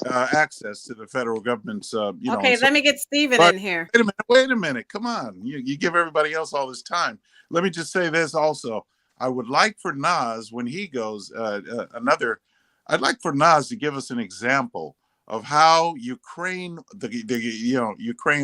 access to the federal government's. Okay, let me get Stephen in here. Wait a minute. Come on. You give everybody else all this time. Let me just say this also. I would like for Nas, when he goes, I'd like for Nas to give us an example of how Ukraine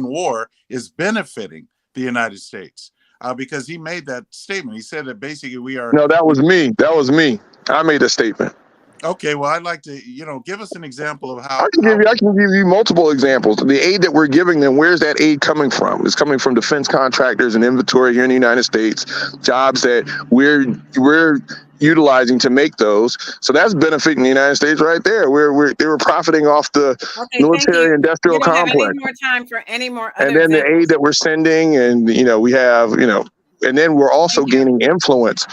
war is benefiting the United States. Because he made that statement. He said that basically we are. No, that was me. I made a statement. Okay, well, I'd like to, give us an example of how. I can give you multiple examples. The aid that we're giving them, where's that aid coming from? It's coming from defense contractors and inventory here in the United States, jobs that we're utilizing to make those. So that's benefiting the United States right there. They were profiting off the military industrial complex. Have any more time for any more other and then examples? The aid that we're sending, and we have, and then we're also gaining influence.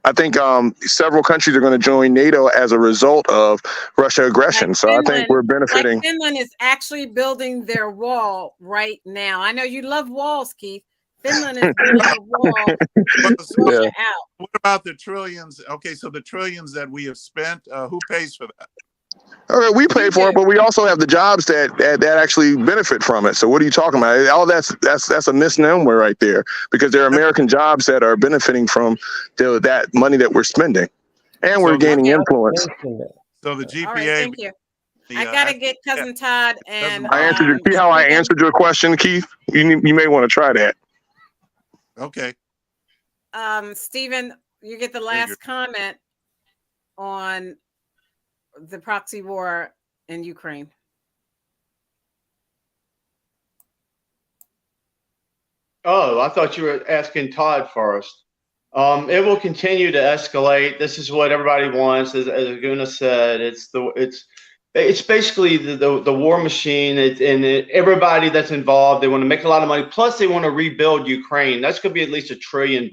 I think several countries are going to join NATO as a result of Russia aggression. So I think we're benefiting. Finland is actually building their wall right now. I know you love walls, Keith. Finland is building a wall. Russia out. What about the trillions? Okay, so the trillions that we have spent, who pays for that? Okay, we pay for it, but we also have the jobs that actually benefit from it. So what are you talking about? All that's a misnomer right there, because there are American jobs that are benefiting from that money that we're spending, and we're gaining influence. So the GPA. All right, thank you. I gotta get cousin Todd and. I answered. See how I answered your question, Keith? You may want to try that. Okay. Stephen, you get the last comment on the proxy war in Ukraine. Oh, I thought you were asking Todd first. It will continue to escalate. This is what everybody wants, as Aguna said. It's basically the war machine, and everybody that's involved. They want to make a lot of money. Plus, they want to rebuild Ukraine. That's going to be at least $1 trillion.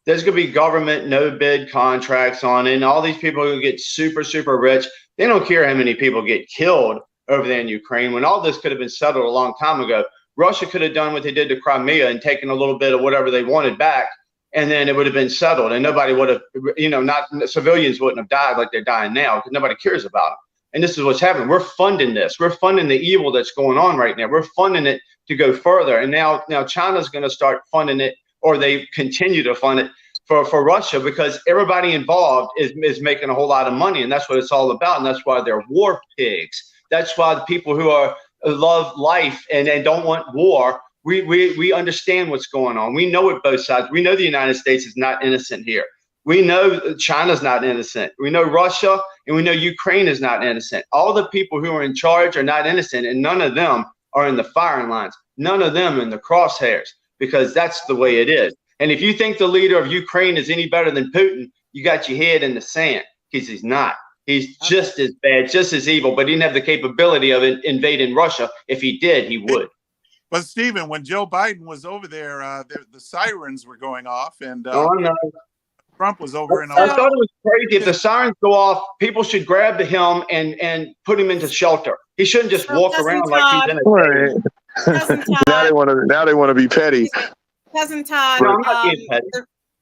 There's going to be government no bid contracts on it. And all these people who get super, super rich, they don't care how many people get killed over there in Ukraine when all this could have been settled a long time ago. Russia could have done what they did to Crimea and taken a little bit of whatever they wanted back, and then it would have been settled. And nobody would have, not civilians wouldn't have died like they're dying now because nobody cares about them. And this is what's happening. We're funding this. We're funding the evil that's going on right now. We're funding it to go further. And now China's going to start funding it, or they continue to fund it for Russia, because everybody involved is making a whole lot of money. And that's what it's all about. And that's why they're war pigs. That's why the people who love life and don't want war, we understand what's going on. We know it both sides. We know the United States is not innocent here. We know China's not innocent. We know Russia and we know Ukraine is not innocent. All the people who are in charge are not innocent, and none of them are in the firing lines. None of them in the crosshairs, because that's the way it is. And if you think the leader of Ukraine is any better than Putin, you got your head in the sand, because he's not. He's just as bad, just as evil, but he didn't have the capability of invading Russia. If he did, he would. But Stephen, when Joe Biden was over there, the sirens were going off, and Trump was over in. I thought it was crazy. If the sirens go off, people should grab him and put him into shelter. He shouldn't just walk around like he's in a right. Now they want to be petty. Cousin Todd, No, I'm not being petty.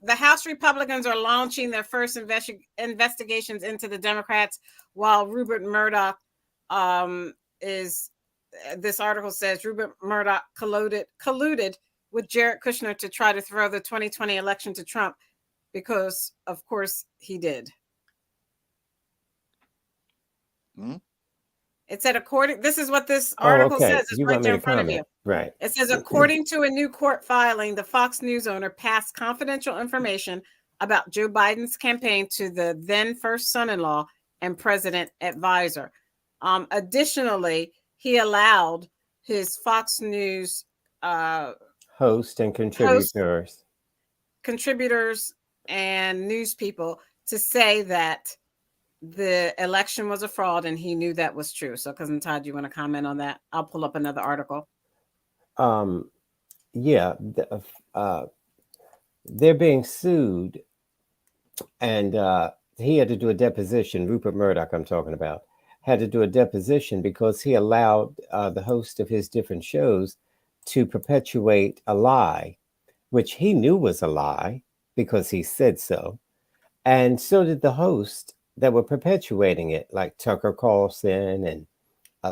The House Republicans are launching their first investigations into the Democrats, while Rupert Murdoch is. This article says Rupert Murdoch colluded with Jared Kushner to try to throw the 2020 election to Trump, because, of course, he did. Hmm? It said, this is what this article says. It's right there in front of you. Right. It says, according to a new court filing, the Fox News owner passed confidential information about Joe Biden's campaign to the then first son-in-law and president advisor. Additionally, he allowed his Fox News host and contributors and news people to say that the election was a fraud, and he knew that was true. So, Cousin Todd, you want to comment on that? I'll pull up another article. Yeah, they're being sued, and he had to do a deposition. Rupert Murdoch, I'm talking about, had to do a deposition because he allowed the host of his different shows to perpetuate a lie, which he knew was a lie because he said so. And so did the host that were perpetuating it, like Tucker Carlson and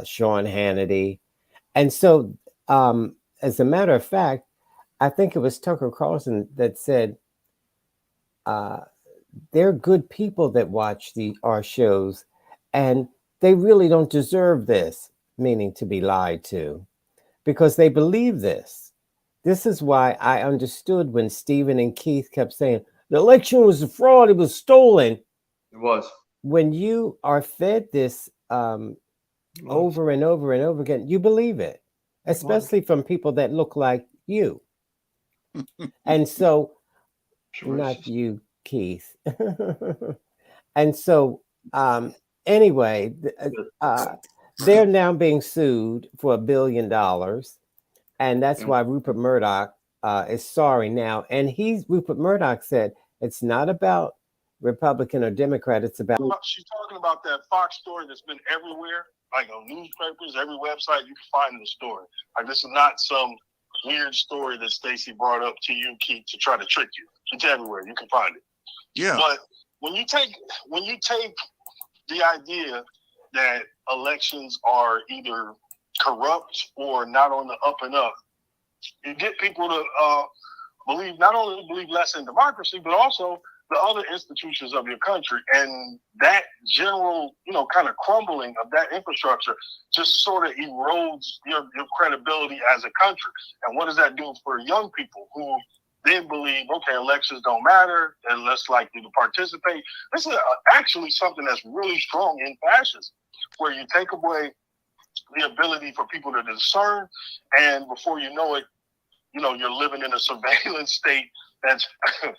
Sean Hannity. And so, as a matter of fact, I think it was Tucker Carlson that said, they're good people that watch our shows, and they really don't deserve this, meaning to be lied to, because they believe this. This is why I understood when Stephen and Keith kept saying, the election was a fraud, it was stolen. It was. When you are fed this over and over and over again, you believe it, especially from people that look like you. And so, not you, Keith. And so, anyway, they're now being sued for $1 billion. And that's why Rupert Murdoch is sorry now. And Rupert Murdoch said, it's not about Republican or Democrat. It's about. She's talking about that Fox story that's been everywhere, like on newspapers, every website you can find the story. Like, this is not some weird story that Stacey brought up to you, Keith, to try to trick you. It's everywhere. You can find it. Yeah. But when you take the idea that elections are either corrupt or not on the up and up, you get people to not only believe less in democracy, but also the other institutions of your country. And that general, kind of crumbling of that infrastructure just sort of erodes your credibility as a country. And what does that do for young people who then believe, okay, elections don't matter and less likely to participate? This is actually something that's really strong in fascism, where you take away the ability for people to discern, and before you know it, you're living in a surveillance state that's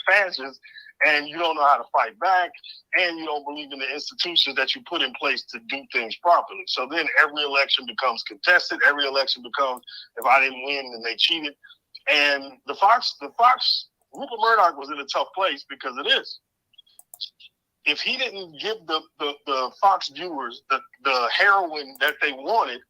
fascist, and you don't know how to fight back, and you don't believe in the institutions that you put in place to do things properly. So then every election becomes contested. Every election becomes, if I didn't win, then they cheated. And the Fox Rupert Murdoch was in a tough place because of this. If he didn't give the Fox viewers the heroin that they wanted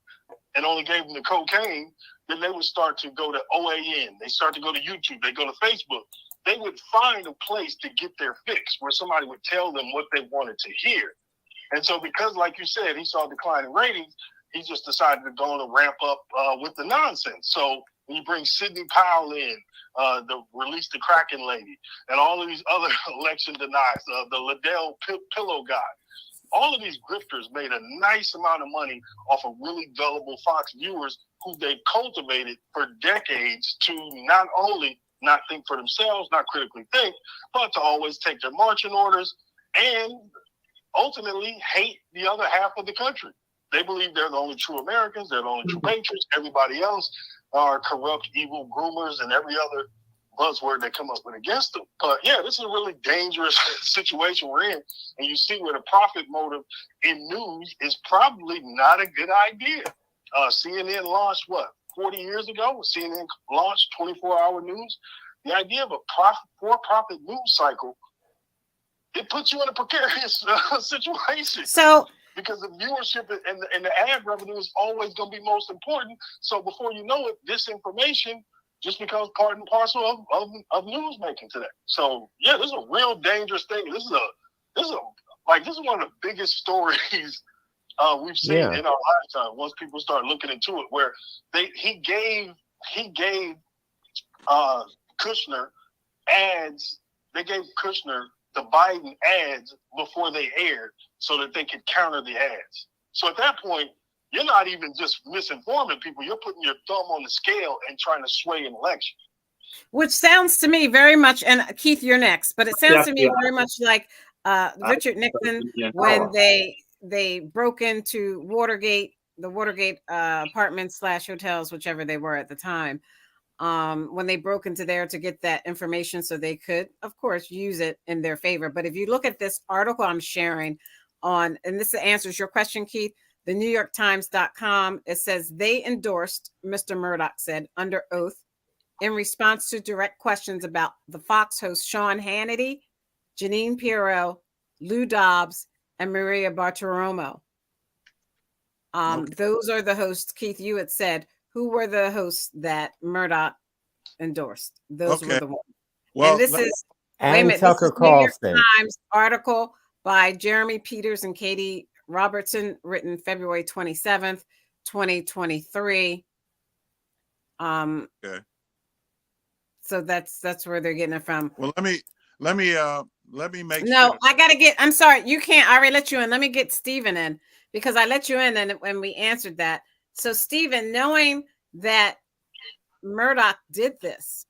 and only gave them the cocaine, then they would start to go to OAN. They start to go to YouTube. They go to Facebook. They would find a place to get their fix where somebody would tell them what they wanted to hear. And so because, like you said, he saw a decline in ratings, he just decided to go and ramp up with the nonsense. So when you bring Sidney Powell in, the Release the Kraken lady, and all of these other election deniers, the Liddell pillow guy, all of these grifters made a nice amount of money off of really gullible Fox viewers who they cultivated for decades to not only not think for themselves, not critically think, but to always take their marching orders and ultimately hate the other half of the country. They believe they're the only true Americans, they're the only true patriots. Everybody else are corrupt, evil groomers and every other buzzword they come up with against them. But yeah, this is a really dangerous situation we're in. And you see where the profit motive in news is probably not a good idea. CNN launched, 40 years ago? CNN launched 24-hour news. The idea of a for-profit news cycle, it puts you in a precarious situation. So, because the viewership and the ad revenue is always going to be most important. So before you know it, disinformation just becomes part and parcel of news making today. So yeah, this is a real dangerous thing. This is one of the biggest stories we've seen in our lifetime. Once people start looking into it, where he gave Kushner ads. They gave Kushner the Biden ads before they aired so that they could counter the ads. So at that point, you're not even just misinforming people. You're putting your thumb on the scale and trying to sway an election. Which sounds to me very much, and Keith, you're next, but it sounds to me very much like Richard Nixon when they broke into the Watergate apartments / hotels, whichever they were at the time. When they broke into there to get that information so they could, of course, use it in their favor. But if you look at this article I'm sharing on, and this answers your question, Keith, the NewYorkTimes.com, it says they endorsed, Mr. Murdoch said, under oath, in response to direct questions about the Fox hosts Sean Hannity, Jeanine Pirro, Lou Dobbs, and Maria Bartiromo. Those are the hosts, Keith, you had said. Who were the hosts that Murdoch endorsed? Those were the ones. Well, and this is Tucker Carlson. New York Times article by Jeremy Peters and Katie Robertson, written February 27th, 2023. Okay. So that's where they're getting it from. Well, let me make No, sure. I gotta get. I'm sorry, you can't. I already let you in. Let me get Stephen in because I let you in, and when we answered that. So, Stephen, knowing that Murdoch did this,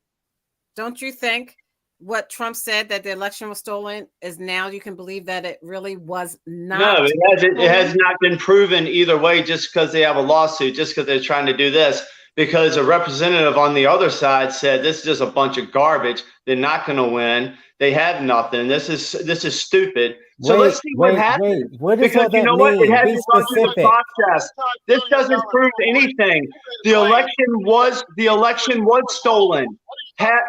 don't you think what Trump said that the election was stolen is now you can believe that it really was not? No, it has not been proven either way just because they have a lawsuit, just because they're trying to do this. Because a representative on the other side said this is just a bunch of garbage. They're not going to win. They have nothing. This is stupid. So let's see what happens. What does all that mean? What? It has Be to go through the specific. process. This doesn't prove anything. The election was stolen.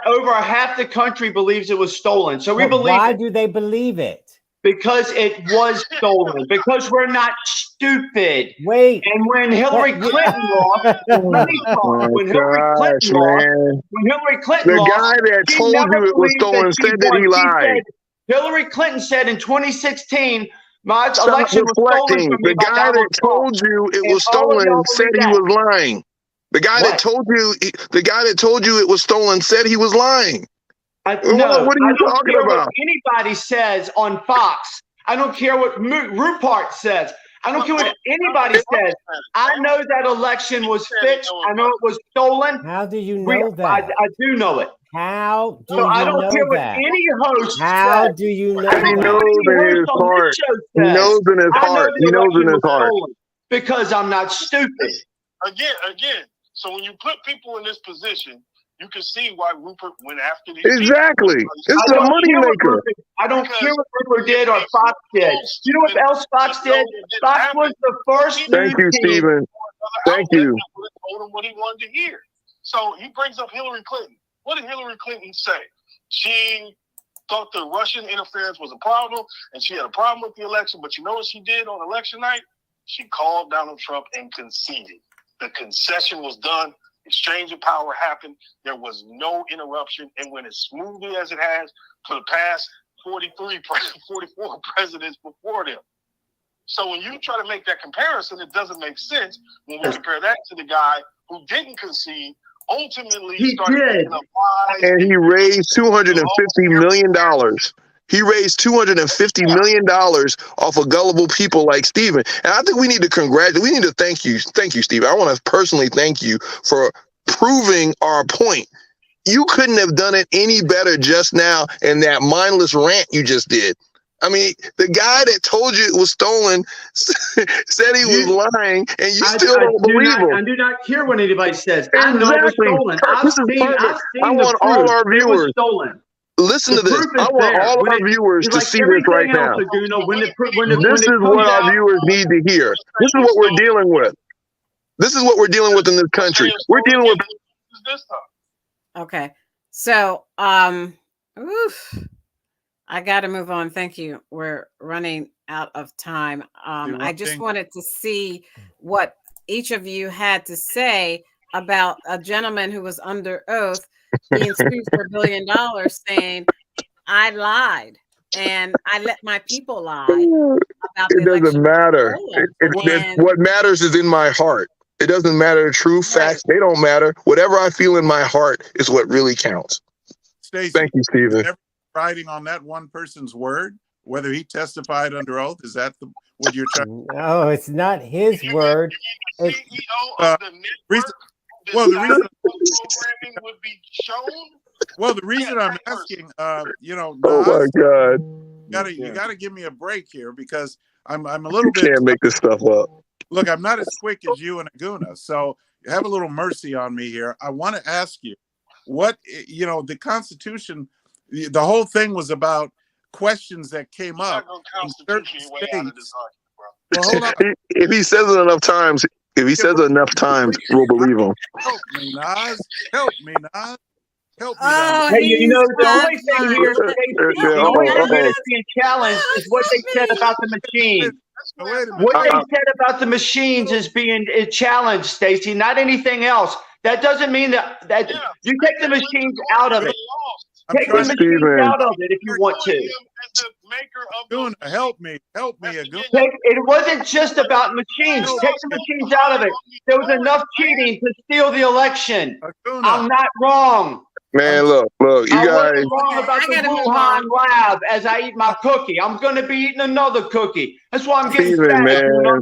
Over half the country believes it was stolen. So we believe. Why do they believe it? Because it was stolen. Because we're not stupid. Wait. And when Hillary Clinton lost, let me talk. When Hillary Clinton lost, the guy that told you it was stolen said that he lied. Hillary Clinton said in 2016, my election was stolen from me. The guy that told you it was stolen said he was lying. The guy that told you it was stolen said he was lying. What are you talking about? What anybody says on Fox. I don't care what Rupert says. I don't care what anybody says. I know that election was fixed. I know it was stolen. How do you know that? I do know it. How do you know that? I don't care what any host says. How do you know that? He knows in his heart. He knows in his heart. He knows in his heart. Because I'm not stupid. Again. So when you put people in this position, you can see why Rupert went after these Exactly. people. It's a money maker. I don't care what Rupert did or Fox did. You know what else Fox did? Fox was the first. Thank you, Stephen. Thank you. Told him what he wanted to hear. So he brings up Hillary Clinton. What did Hillary Clinton say? She thought the Russian interference was a problem, and she had a problem with the election. But you know what she did on election night? She called Donald Trump and conceded. The concession was done. Exchange of power happened. There was no interruption, and went as smoothly as it has for the past 44 presidents before them. So when you try to make that comparison, it doesn't make sense when we compare that to the guy who didn't concede, ultimately He started did. making up lies. And he raised $250 million. He raised $250 million off of gullible people like Stephen. And I think we need to we need to thank you. Thank you, Stephen. I want to personally thank you for proving our point. You couldn't have done it any better just now in that mindless rant you just did. I mean, the guy that told you it was stolen said he was lying, and you still don't believe him. I do not care what anybody says. I know it was stolen. I've seen I want the all proof. our It was viewers. stolen. Listen to this. I want all our viewers to see this right now. This is what our viewers need to hear. This is what we're dealing with. This is what we're dealing with in this country. We're dealing with. Okay. So, I got to move on. Thank you. We're running out of time. I just wanted to see what each of you had to say about a gentleman who was under oath being sued for $1 billion, saying, I lied and I let my people lie about the election. It doesn't matter. What matters is in my heart. It doesn't matter the true facts. They don't matter. Whatever I feel in my heart is what really counts. Stacey, thank you, Stephen. Writing on that one person's word, whether he testified under oath, is that what you're trying? No, it's not his word. The CEO of the network, the reason programming would be shown. Well, the reason I'm asking, oh my God, you gotta give me a break here because I'm a little bit. Can't make this stuff up. Look, I'm not as quick as you and Aguna, so have a little mercy on me here. I want to ask you, what the Constitution. The whole thing was about questions that came up in certain states. Well, hold on. If he says it enough times, we'll believe him. Help me, Nas. Help me, Nas. Help me. Oh, hey, the only thing here, the only thing that's being challenged is what they said about the machine. What they said about the machines is being challenged, Stacey, not anything else. That doesn't mean that you take the machines out of it. Take the machines out of it if you want to. Help me, Aguna. It wasn't just about machines. Take the machines out of it. There was enough cheating to steal the election. I'm not wrong. Man, look, you guys. I wasn't wrong about the Wuhan lab as I eat my cookie. I'm going to be eating another cookie. That's why I'm getting fat.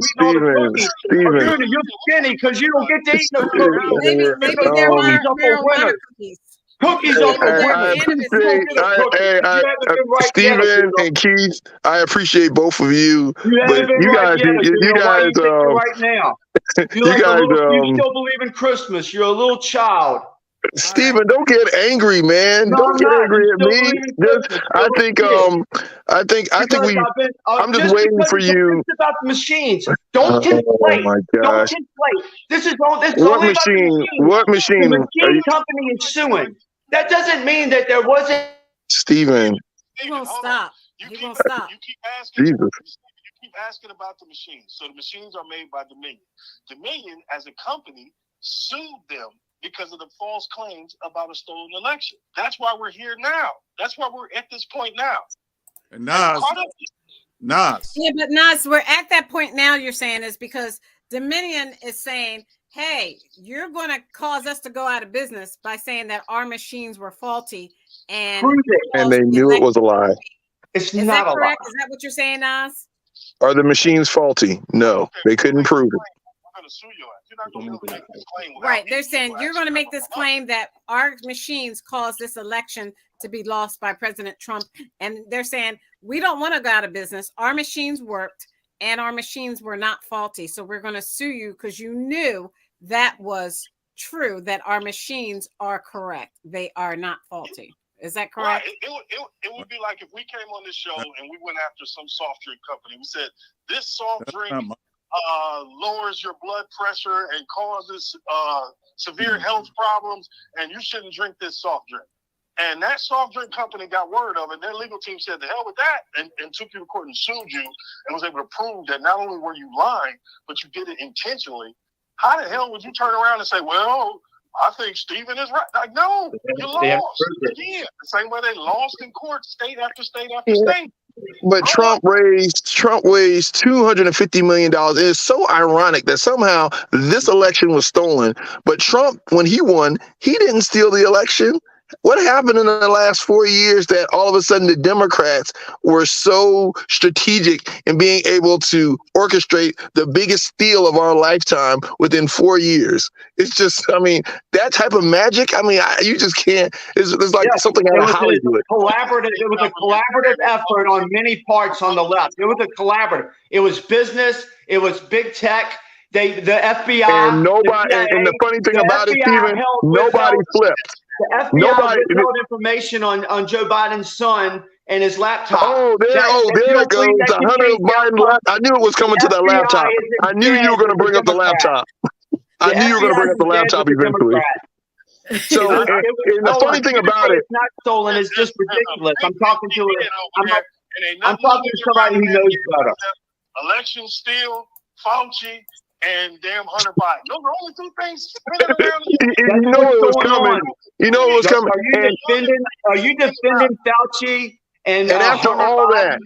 Steven. You're skinny because you don't get to eat no cookies. Maybe they're marijuana cookies. Cookies are for winners. Stephen and Keith, I appreciate both of you. But you guys, right now. You still believe in Christmas. You're a little child. Stephen, don't get angry, man. Don't get angry at me. I think I'm just waiting for you. It's about the machines. Don't conflate. Oh my gosh. Don't conflate. This is what machine? What machine? The machine company is suing. That doesn't mean that there wasn't. Stephen. He won't stop. He won't stop. You keep asking. Jesus. You keep asking about the machines. So the machines are made by Dominion. Dominion, as a company, sued them because of the false claims about a stolen election. That's why we're here now. That's why we're at this point now. And Nas. Yeah, but Nas, we're at that point now, you're saying, is because Dominion is saying, hey, you're going to cause us to go out of business by saying that our machines were faulty. And they knew it was a lie. It's not a lie. Is that what you're saying, Nas? Are the machines faulty? No, they couldn't prove it. Right. They're saying you're going to make this claim that our machines caused this election to be lost by President Trump. And they're saying we don't want to go out of business. Our machines worked and our machines were not faulty. So we're going to sue you because you knew that was true, that our machines are correct. They are not faulty. Is that correct? Right. It would be like if we came on this show and we went after some soft drink company. We said, this soft drink lowers your blood pressure and causes severe health problems, and you shouldn't drink this soft drink. And that soft drink company got word of it. Their legal team said, the hell with that, and took you to court and sued you and was able to prove that not only were you lying, but you did it intentionally. How the hell would you turn around and say, well, I think Stephen is right? Like, no, you lost again. The same way they lost in court, state after state after state. But Trump raised $250 million. It is so ironic that somehow this election was stolen. But Trump, when he won, he didn't steal the election. What happened in the last 4 years that all of a sudden the Democrats were so strategic in being able to orchestrate the biggest steal of our lifetime within 4 years? It's just, I mean, that type of magic. I mean, you just can't. It's like something out of Hollywood. It was a collaborative effort on many parts on the left. It was a collaborative. It was business. It was big tech. The FBI. And nobody. And the funny thing about it, Stephen, nobody flipped. The FBI withheld information on Joe Biden's son and his laptop. There it goes. The Hunter Biden laptop. I knew it was coming to that laptop. I knew you were going to bring up the laptop. I knew you were going to bring up the laptop eventually. So, and the funny thing about it, it's not stolen. It's just ridiculous. I'm talking to somebody who knows better. Election steal, Fauci, and damn Hunter Biden. Those are only two things spinning around. You know it was coming. You know it was coming. Are you defending Fauci? And after all that,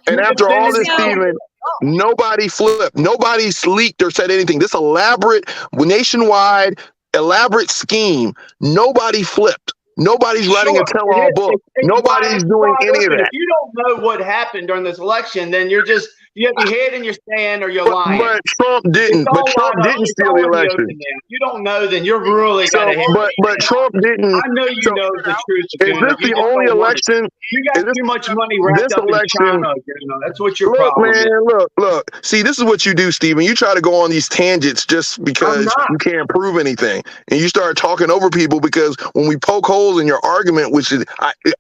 and after all this, Stephen, nobody flipped. Nobody leaked or said anything. This elaborate, nationwide, elaborate scheme. Nobody flipped. Nobody's writing a tell-all book. Nobody's doing any of that. If you don't know what happened during this election, then you have your head in your sand or you're lying. But Trump didn't. But Trump didn't steal the election. If you don't know, then you're really got to. But Trump didn't. I know you know the truth. Is this the only election? You got too much money wrapped up in China. That's what your problem is. Look. See, this is what you do, Stephen. You try to go on these tangents just because you can't prove anything, and you start talking over people because when we poke holes in your argument, which is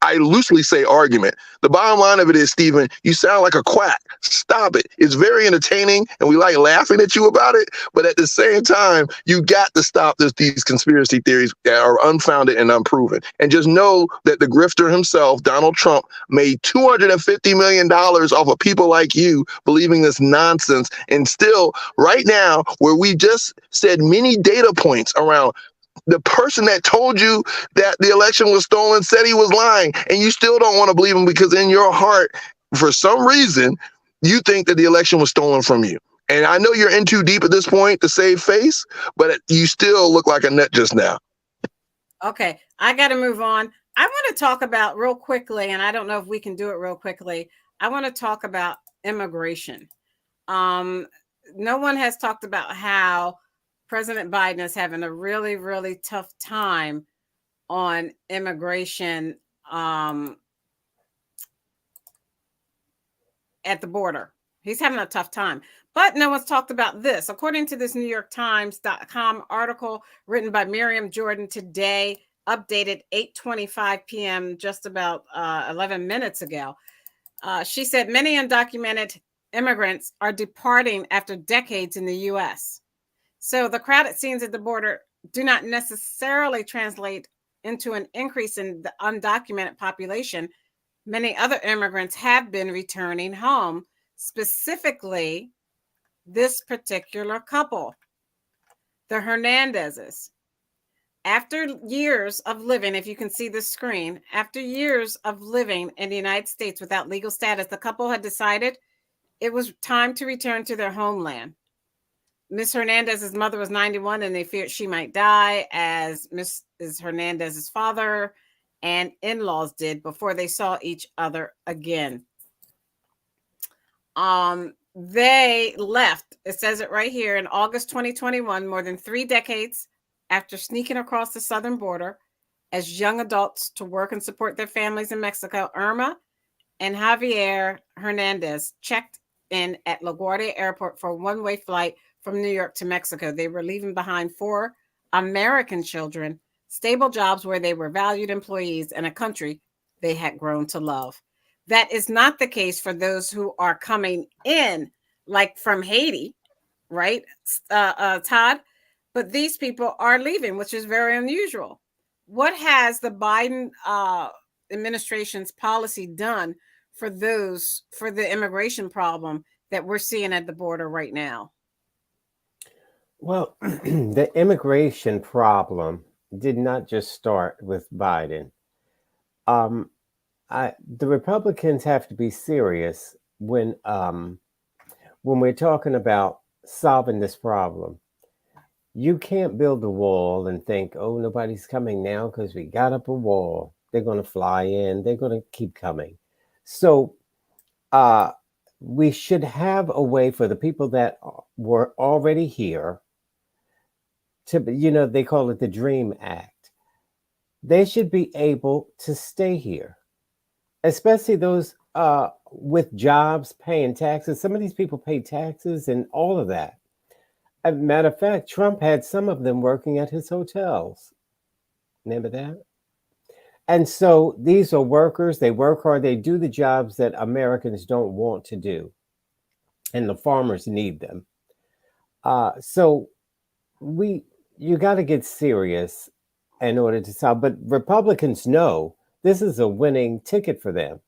I loosely say argument, the bottom line of it is, Stephen, you sound like a quack. Stop it. It's very entertaining, and we like laughing at you about it. But at the same time, you got to stop these conspiracy theories that are unfounded and unproven. And just know that the grifter himself, Donald Trump, made $250 million off of people like you believing this nonsense. And still, right now, where we just said many data points around the person that told you that the election was stolen said he was lying, and you still don't want to believe him because in your heart, for some reason, you think that the election was stolen from you. And I know you're in too deep at this point to save face, but you still look like a nut just now. Okay, I got to move on. I want to talk about real quickly, and I don't know if we can do it real quickly. I want to talk about immigration. No one has talked about how President Biden is having a really, really tough time on immigration at the border. He's having a tough time. But no one's talked about this. According to this NewYorkTimes.com article written by Miriam Jordan today, updated 8:25 p.m., just about 11 minutes ago, she said many undocumented immigrants are departing after decades in the U.S. So the crowded scenes at the border do not necessarily translate into an increase in the undocumented population. Many other immigrants have been returning home, specifically this particular couple, the Hernandezes. After years of living, if you can see the screen, after years of living in the United States without legal status, the couple had decided it was time to return to their homeland. Miss Hernandez's mother was 91 and they feared she might die, as Mrs. Hernandez's father and in-laws did before they saw each other again. They left, it says it right here, in August 2021, more than 3 decades after sneaking across the southern border as young adults to work and support their families in Mexico. Irma and Javier Hernandez checked in at LaGuardia Airport for a one-way flight from New York to Mexico. They were leaving behind 4 American children, stable jobs where they were valued employees, and a country they had grown to love. That is not the case for those who are coming in, like from Haiti, right, Todd? But these people are leaving, which is very unusual. what has the Biden administration's policy done for the immigration problem that we're seeing at the border right now? Well, the immigration problem did not just start with Biden. Um, the Republicans have to be serious when we're talking about solving this problem. You can't build a wall and think, oh, nobody's coming now because we got up a wall. They're going to fly in. They're going to keep coming. So uh, we should have a way for the people that were already here to, they call it the Dream Act. They should be able to stay here, especially those with jobs, paying taxes. Some of these people pay taxes and all of that. As a matter of fact, Trump had some of them working at his hotels. Remember that? And so these are workers. They work hard. They do the jobs that Americans don't want to do. And the farmers need them. So you got to get serious in order to solve. But Republicans know this is a winning ticket for them.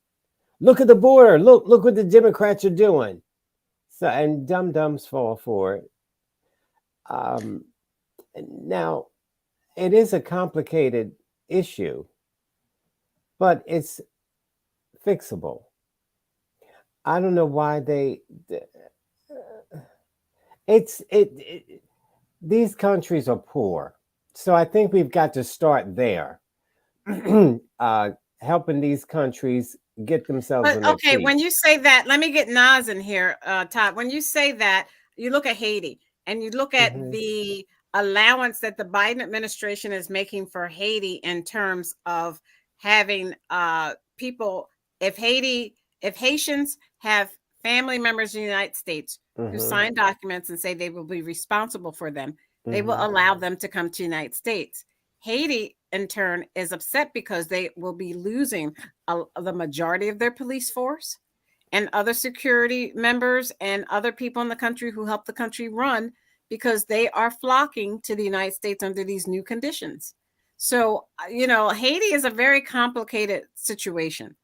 Look at the border. Look what the Democrats are doing. So, and dum-dums fall for it. Now, it is a complicated issue, but it's fixable. I don't know why these countries are poor. So I think we've got to start there. Helping these countries get themselves on their Okay, feet. when you say that, let me get Nas in here, Todd. When you say that, you look at Haiti and you look at the allowance that the Biden administration is making for Haiti in terms of having people, if Haitians have family members in the United States who sign documents and say they will be responsible for them, they will allow them to come to the United States. Haiti, in turn, is upset because they will be losing the majority of their police force and other security members and other people in the country who help the country run, because they are flocking to the United States under these new conditions. So, Haiti is a very complicated situation.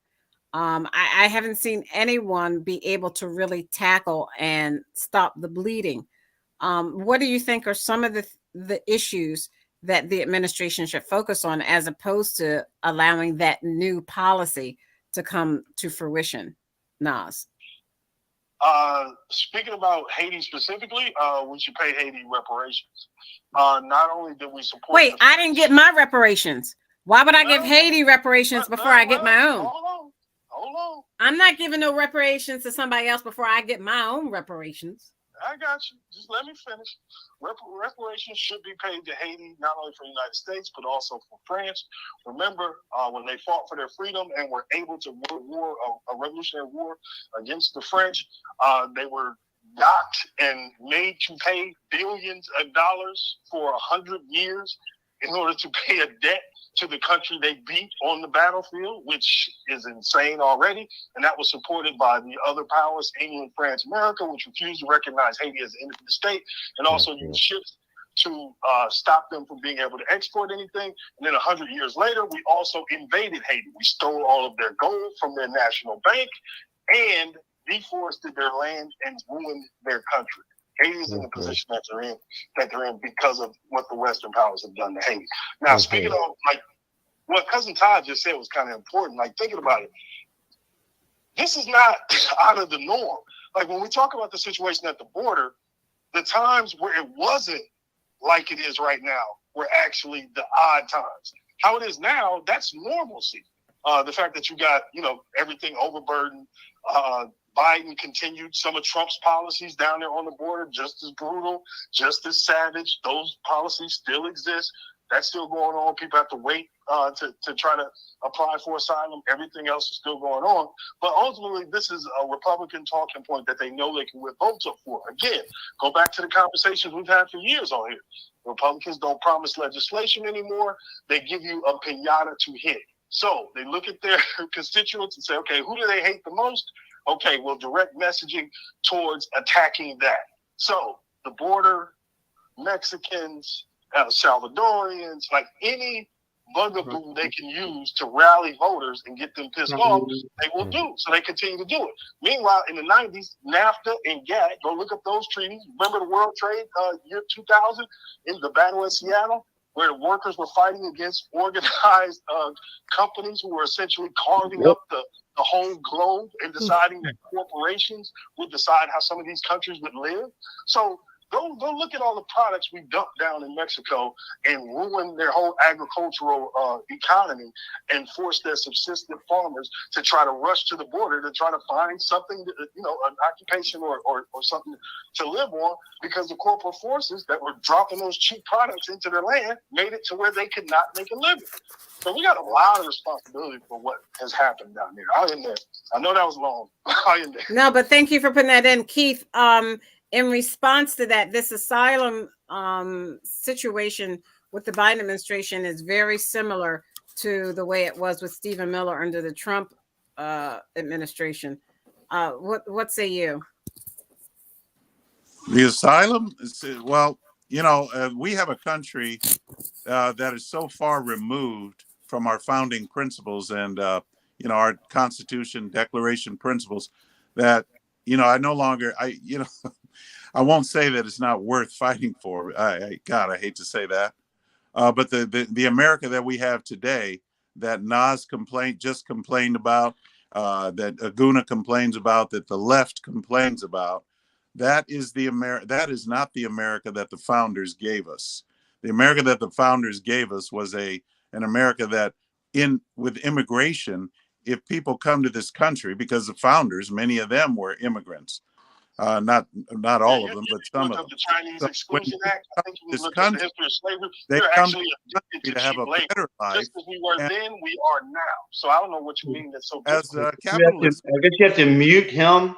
I haven't seen anyone be able to really tackle and stop the bleeding. What do you think are some of the issues that the administration should focus on, as opposed to allowing that new policy to come to fruition? Nas? Speaking about Haiti specifically, we should pay Haiti reparations. Not only did we support. Wait, I didn't get my reparations. Why would I give Haiti reparations before I get my own? Hold on. I'm not giving no reparations to somebody else before I get my own reparations. I got you. Just let me finish. Reparations should be paid to Haiti, not only for the United States, but also for France. Remember, when they fought for their freedom and were able to win a revolutionary war against the French, they were docked and made to pay billions of dollars for 100 years in order to pay a debt to the country they beat on the battlefield, which is insane already. And that was supported by the other powers, England, France, America, which refused to recognize Haiti as an independent state, and also used ships to stop them from being able to export anything. And then 100 years later, we also invaded Haiti. We stole all of their gold from their national bank and deforested their land and ruined their country. Haiti is in the position that they're in because of what the Western powers have done to Haiti. Now, speaking of, like, what Cousin Todd just said was kind of important. Like, thinking about it, this is not out of the norm. Like, when we talk about the situation at the border, the times where it wasn't like it is right now were actually the odd times. How it is now, that's normalcy. The fact that you got, everything overburdened. Biden continued some of Trump's policies down there on the border, just as brutal, just as savage. Those policies still exist. That's still going on. People have to wait to try to apply for asylum. Everything else is still going on. But ultimately, this is a Republican talking point that they know they can whip votes up for. Again, go back to the conversations we've had for years on here. Republicans don't promise legislation anymore. They give you a pinata to hit. So they look at their constituents and say, okay, who do they hate the most? Okay, well, direct messaging towards attacking that. So the border, Mexicans, Salvadorians, like any bugaboo they can use to rally voters and get them pissed off, they will do. So they continue to do it. Meanwhile, in the 90s, NAFTA and GATT, go look up those treaties. Remember the World Trade year 2000 in the battle in Seattle, where the workers were fighting against organized companies who were essentially carving up the whole globe and deciding that corporations would decide how some of these countries would live. So go look at all the products we dumped down in Mexico and ruin their whole agricultural economy and force their subsistent farmers to try to rush to the border to try to find something, an occupation or something to live on, because the corporate forces that were dropping those cheap products into their land made it to where they could not make a living. So we got a lot of responsibility for what has happened down there. I'll end there. I know that was long. I'll end there. No, but thank you for putting that in, Keith. In response to that, this asylum situation with the Biden administration is very similar to the way it was with Stephen Miller under the Trump administration. What say you? The asylum? Well, we have a country that is so far removed from our founding principles and, our Constitution, Declaration principles that, I no longer, I won't say that it's not worth fighting for. God, I hate to say that. But the America that we have today, that Nas just complained about, that Aguna complains about, that the left complains about, that is not the America that the founders gave us. The America that the founders gave us was an America that with immigration, if people come to this country, because the founders, many of them were immigrants. Not all of them, but some of them. The Chinese Exclusion Act. I think you look at the history of slavery. They We're come actually addicted to have cheap a labor. better life. Just as we were then, we are now. So I don't know what you mean that's so As different. capitalism I guess you have to mute him.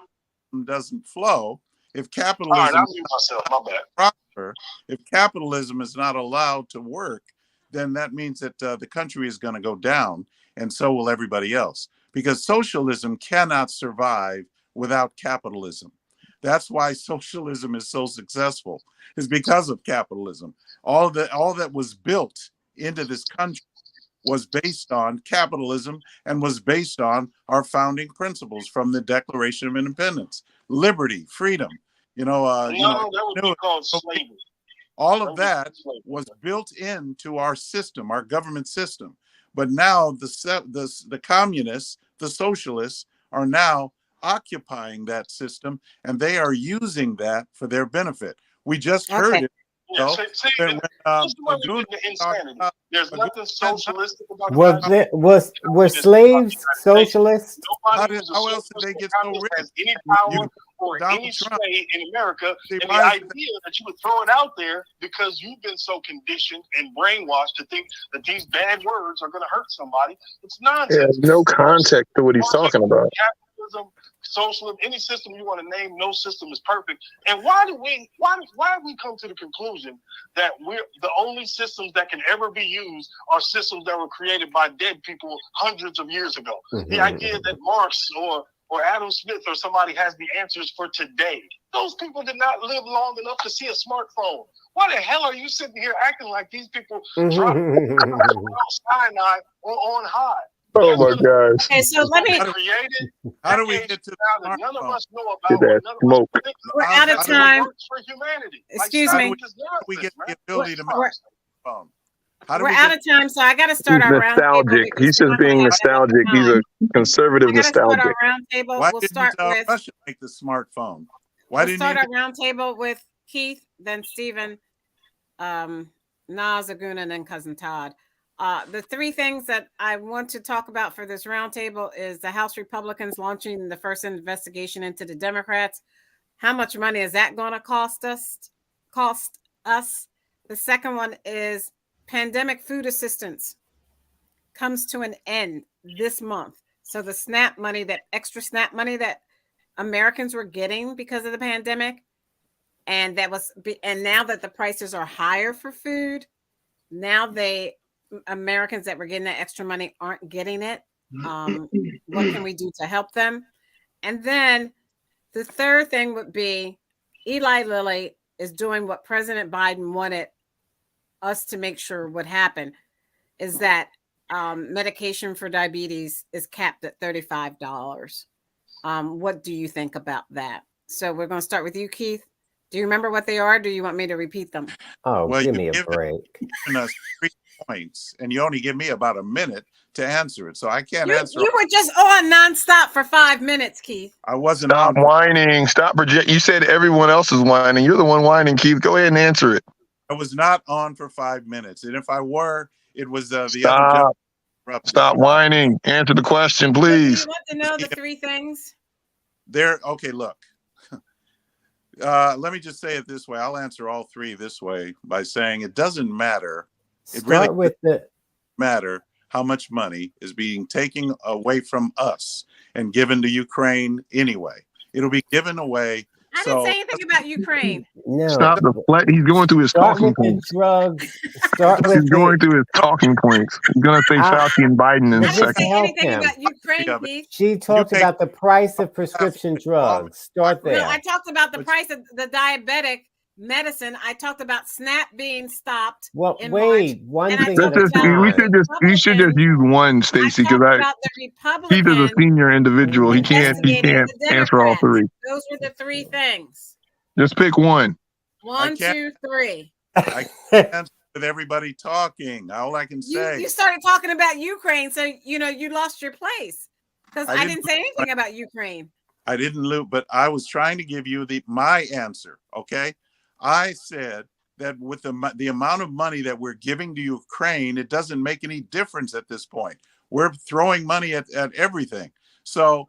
doesn't flow, if All right, capitalism I'll mute myself. My bad. prosper, if capitalism is not allowed to work, then that means that the country is going to go down, and so will everybody else. Because socialism cannot survive without capitalism. That's why socialism is so successful, is because of capitalism. All that was built into this country was based on capitalism and was based on our founding principles from the Declaration of Independence: liberty, freedom. That would be called slavery. All of that was built into our system, our government system. But now the communists, the socialists, are now occupying that system, and they are using that for their benefit. We just heard it. Yeah, When Aguna insanity. There's nothing socialistic about were slaves socialist? Nobody how else did they get so rich? Has any power or Donald any Trump. sway in America, and the why is idea that you would throw it out there because you've been so conditioned and brainwashed to think that these bad words are going to hurt somebody, it's nonsense. There's no context to what he's talking about. Capitalism, socialism, any system you want to name, no system is perfect. And why have we come to the conclusion that the only systems that can ever be used are systems that were created by dead people hundreds of years ago? The idea that Marx or Adam Smith or somebody has the answers for today. Those people did not live long enough to see a smartphone. Why the hell are you sitting here acting like these people dropped Sinai on high? Oh my gosh. Okay, so let me. How do we get to the none of smartphone? us know Get about that smoke. We're out of time. for humanity. Excuse Like, me. We get the ability to make We're- a phone. How do We're we out get of time, so I got to start He's our round table. nostalgic. because He's we're just not gonna being have that much nostalgic. He's a time. conservative I got to start nostalgic. our round table. Why We'll didn't start with. Russia make the smartphone? Why We'll didn't start you? our round table with Keith, then Stephen, Nas, Aguna, and then Cousin Todd. The three things that I want to talk about for this roundtable is the House Republicans launching the first investigation into the Democrats. How much money is that going to cost us? The second one is pandemic food assistance comes to an end this month. So the SNAP money, that extra SNAP money that Americans were getting because of the pandemic, and now that the prices are higher for food, now Americans that were getting that extra money aren't getting it. What can we do to help them? And then the third thing would be Eli Lilly is doing what President Biden wanted us to make sure would happen. is that medication for diabetes is capped at $35. What do you think about that? So we're going to start with you, Keith. Do you remember what they are? Do you want me to repeat them? Oh, Well, give you've me a break. given us 3 points, and you only give me about a minute to answer it, so I can't answer. You were just on nonstop for 5 minutes, Keith. I wasn't Stop on. whining. Stop project. You said everyone else is whining. You're the one whining, Keith. Go ahead and answer it. I was not on for 5 minutes, and if I were, it was the other Stop. gentleman interrupted Stop me. whining. Answer the question, So do please. you want to know the 3 things? Okay, look. Let me just say it this way. I'll answer all 3 this way by saying it doesn't matter. It really Start with the matter how much money is being taken away from us and given to Ukraine anyway. It'll be given away. I didn't say anything about Ukraine. no. Stop the flat. He's going through his Start talking with the points. drugs. Start He's with going the. through his talking points. He's going to say Fauci and Biden in I a didn't Just second. say help anything him. about Ukraine, Keith. She talked take- about the price of prescription drugs. Start No, there. I talked about the But- price of the diabetic medicine. I talked about SNAP being stopped. Well, in wait, one and I thing This at talked a is, about we time. should just you should just use one, I Stacey, talked because about the Keith is Republican a senior individual. He can't investigating the answer all Democrats. 3. Those were the 3 things. Just pick one. 1, can't- 2, 3. I can't answer with everybody talking. All I can say. You started talking about Ukraine, so you lost your place because I I didn't- didn't say anything about Ukraine. I didn't lose, but I was trying to give you my answer. Okay, I said that with the amount of money that we're giving to Ukraine, it doesn't make any difference at this point. We're throwing money at everything, so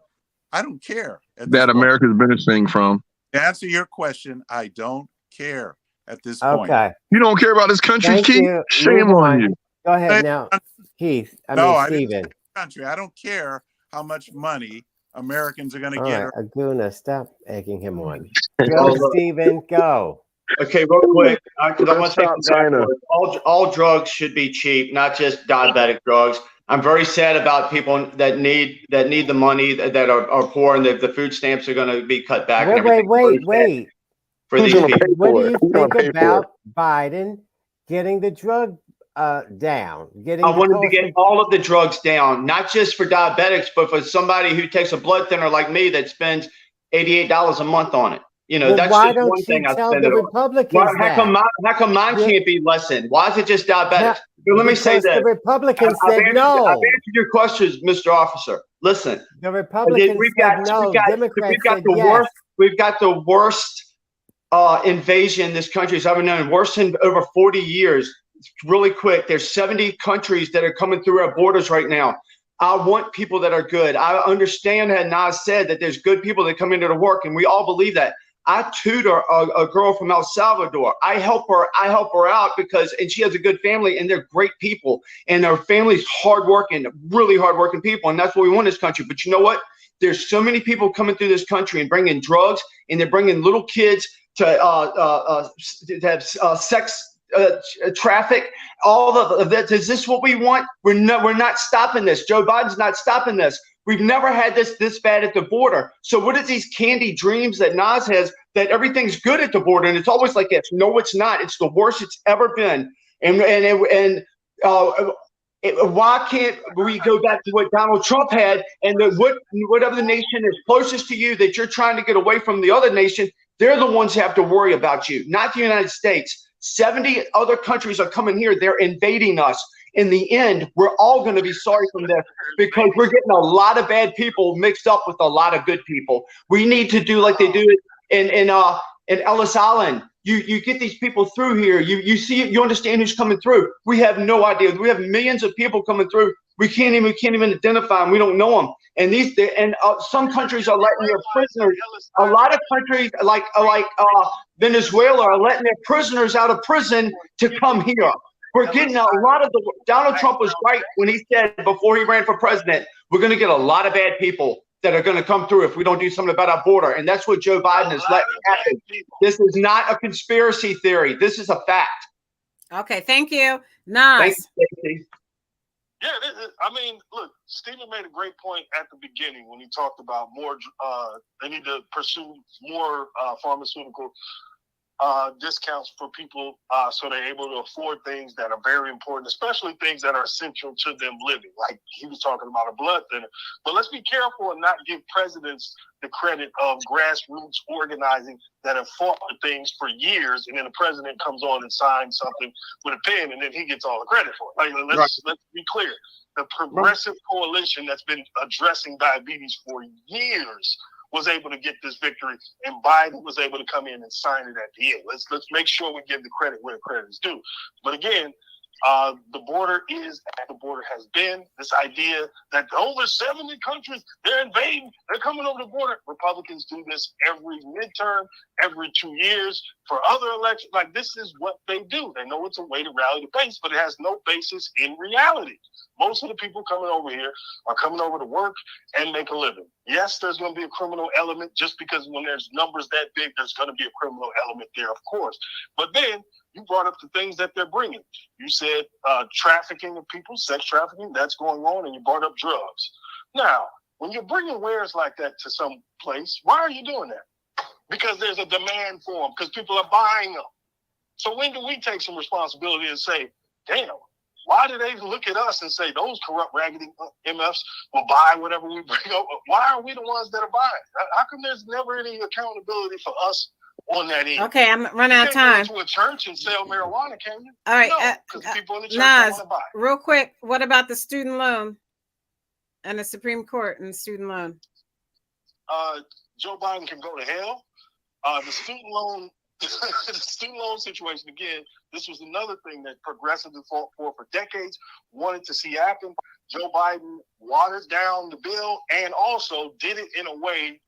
I don't care. At this That point. America's benefiting from. To answer your question, I don't care at this point. Okay. You don't care about this country, Thank Keith? you. Shame Move on on. you. Go ahead now, Keith. I didn't Stephen. say country. I don't care how much money Americans are going to All get. right, Aguna, stop egging him on. Oh, Go, look. Stephen, go. Okay, real quick, because I want to Stop take China. all drugs should be cheap, not just diabetic drugs. I'm very sad about people that need the money that are poor, and the food stamps are going to be cut back. and everything. Wait. For Who's these gonna people. pay What for do it? you Who's gonna think pay for it? about Biden getting the drug down? Getting I the want him to cost get of- all of the drugs down, not just for diabetics, but for somebody who takes a blood thinner like me that spends $88 a month on it. Well, That's why just one don't thing you I tell spend the it on. Republicans How come mine Yeah. can't be lessened? Why is it just diabetics? But let me say Because this. the Republicans I've said answered no. your questions, Mr. Officer. Listen, The Republicans said no. Democrats said yes. We've got the worst invasion this country has ever known, worse than over 40 years. Really quick, there's 70 countries that are coming through our borders right now. I want people that are good. I understand that Nas said that there's good people that come into the work, and we all believe that. I tutor a girl from El Salvador. I help her out and she has a good family, and they're great people, and their family's hardworking, really hardworking people, and that's what we want in this country. But you know what? There's so many people coming through this country and bringing drugs, and they're bringing little kids to have sex traffic. All of that. Is this what we want? We're not stopping this. Joe Biden's not stopping this. We've never had this bad at the border. So what is these candy dreams that Nas has that everything's good at the border, and it's always like this? No, it's not. It's the worst it's ever been. Why can't we go back to what Donald Trump had, and whatever the nation is closest to you that you're trying to get away from the other nation, they're the ones who have to worry about you, not the United States. 70 other countries are coming here. They're invading us. In the end, we're all going to be sorry from this because we're getting a lot of bad people mixed up with a lot of good people. We need to do like they do in Ellis Island. You get these people through here. You see it. You understand who's coming through. We have no idea. We have millions of people coming through. We can't even identify them. We don't know them. And some countries are letting their prisoners. A lot of countries like Venezuela are letting their prisoners out of prison to come here. We're getting a lot of Donald Trump was right when he said before he ran for president, we're going to get a lot of bad people that are going to come through if we don't do something about our border. And that's what Joe Biden has let happen. This is not a conspiracy theory. This is a fact. Okay, thank you. Nas. Thank you, Stacey. Yeah, I mean, look, Stephen made a great point at the beginning when he talked about more. They need to pursue more pharmaceutical discounts for people so they're able to afford things that are very important, especially things that are essential to them living. Like he was talking about a blood thinner. But let's be careful and not give presidents the credit of grassroots organizing that have fought for things for years, and then the president comes on and signs something with a pen, and then he gets all the credit for it. Like, let's be clear. The Progressive Coalition that's been addressing diabetes for years was able to get this victory, and Biden was able to come in and sign it at the end. Let's make sure we give the credit where the credit is due. But again, the border is as the border has been. This idea that over 70 countries, they're invading, they're coming over the border. Republicans do this every midterm, every 2 years for other elections. Like, this is what they do. They know it's a way to rally the base, but it has no basis in reality. Most of the people coming over here are coming over to work and make a living. Yes, there's going to be a criminal element, just because when there's numbers that big, there's going to be a criminal element there, of course. But then you brought up the things that they're bringing. You said trafficking of people, sex trafficking, that's going on, and you brought up drugs. Now, when you're bringing wares like that to some place, why are you doing that? Because there's a demand for them, because people are buying them. So when do we take some responsibility and say, damn, why do they look at us and say those corrupt, raggedy MFs will buy whatever we bring up? Why are we the ones that are buying? How come there's never any accountability for us on that end? Okay, I'm running out of time. You can't go to a church and sell marijuana, can you? All right, no, because people in the church don't want to buy. Real quick, what about the student loan and the Supreme Court and the student loan? Joe Biden can go to hell. The student loan situation, again, this was another thing that progressives fought for decades, wanted to see happen. Joe Biden watered down the bill and also did it in a way,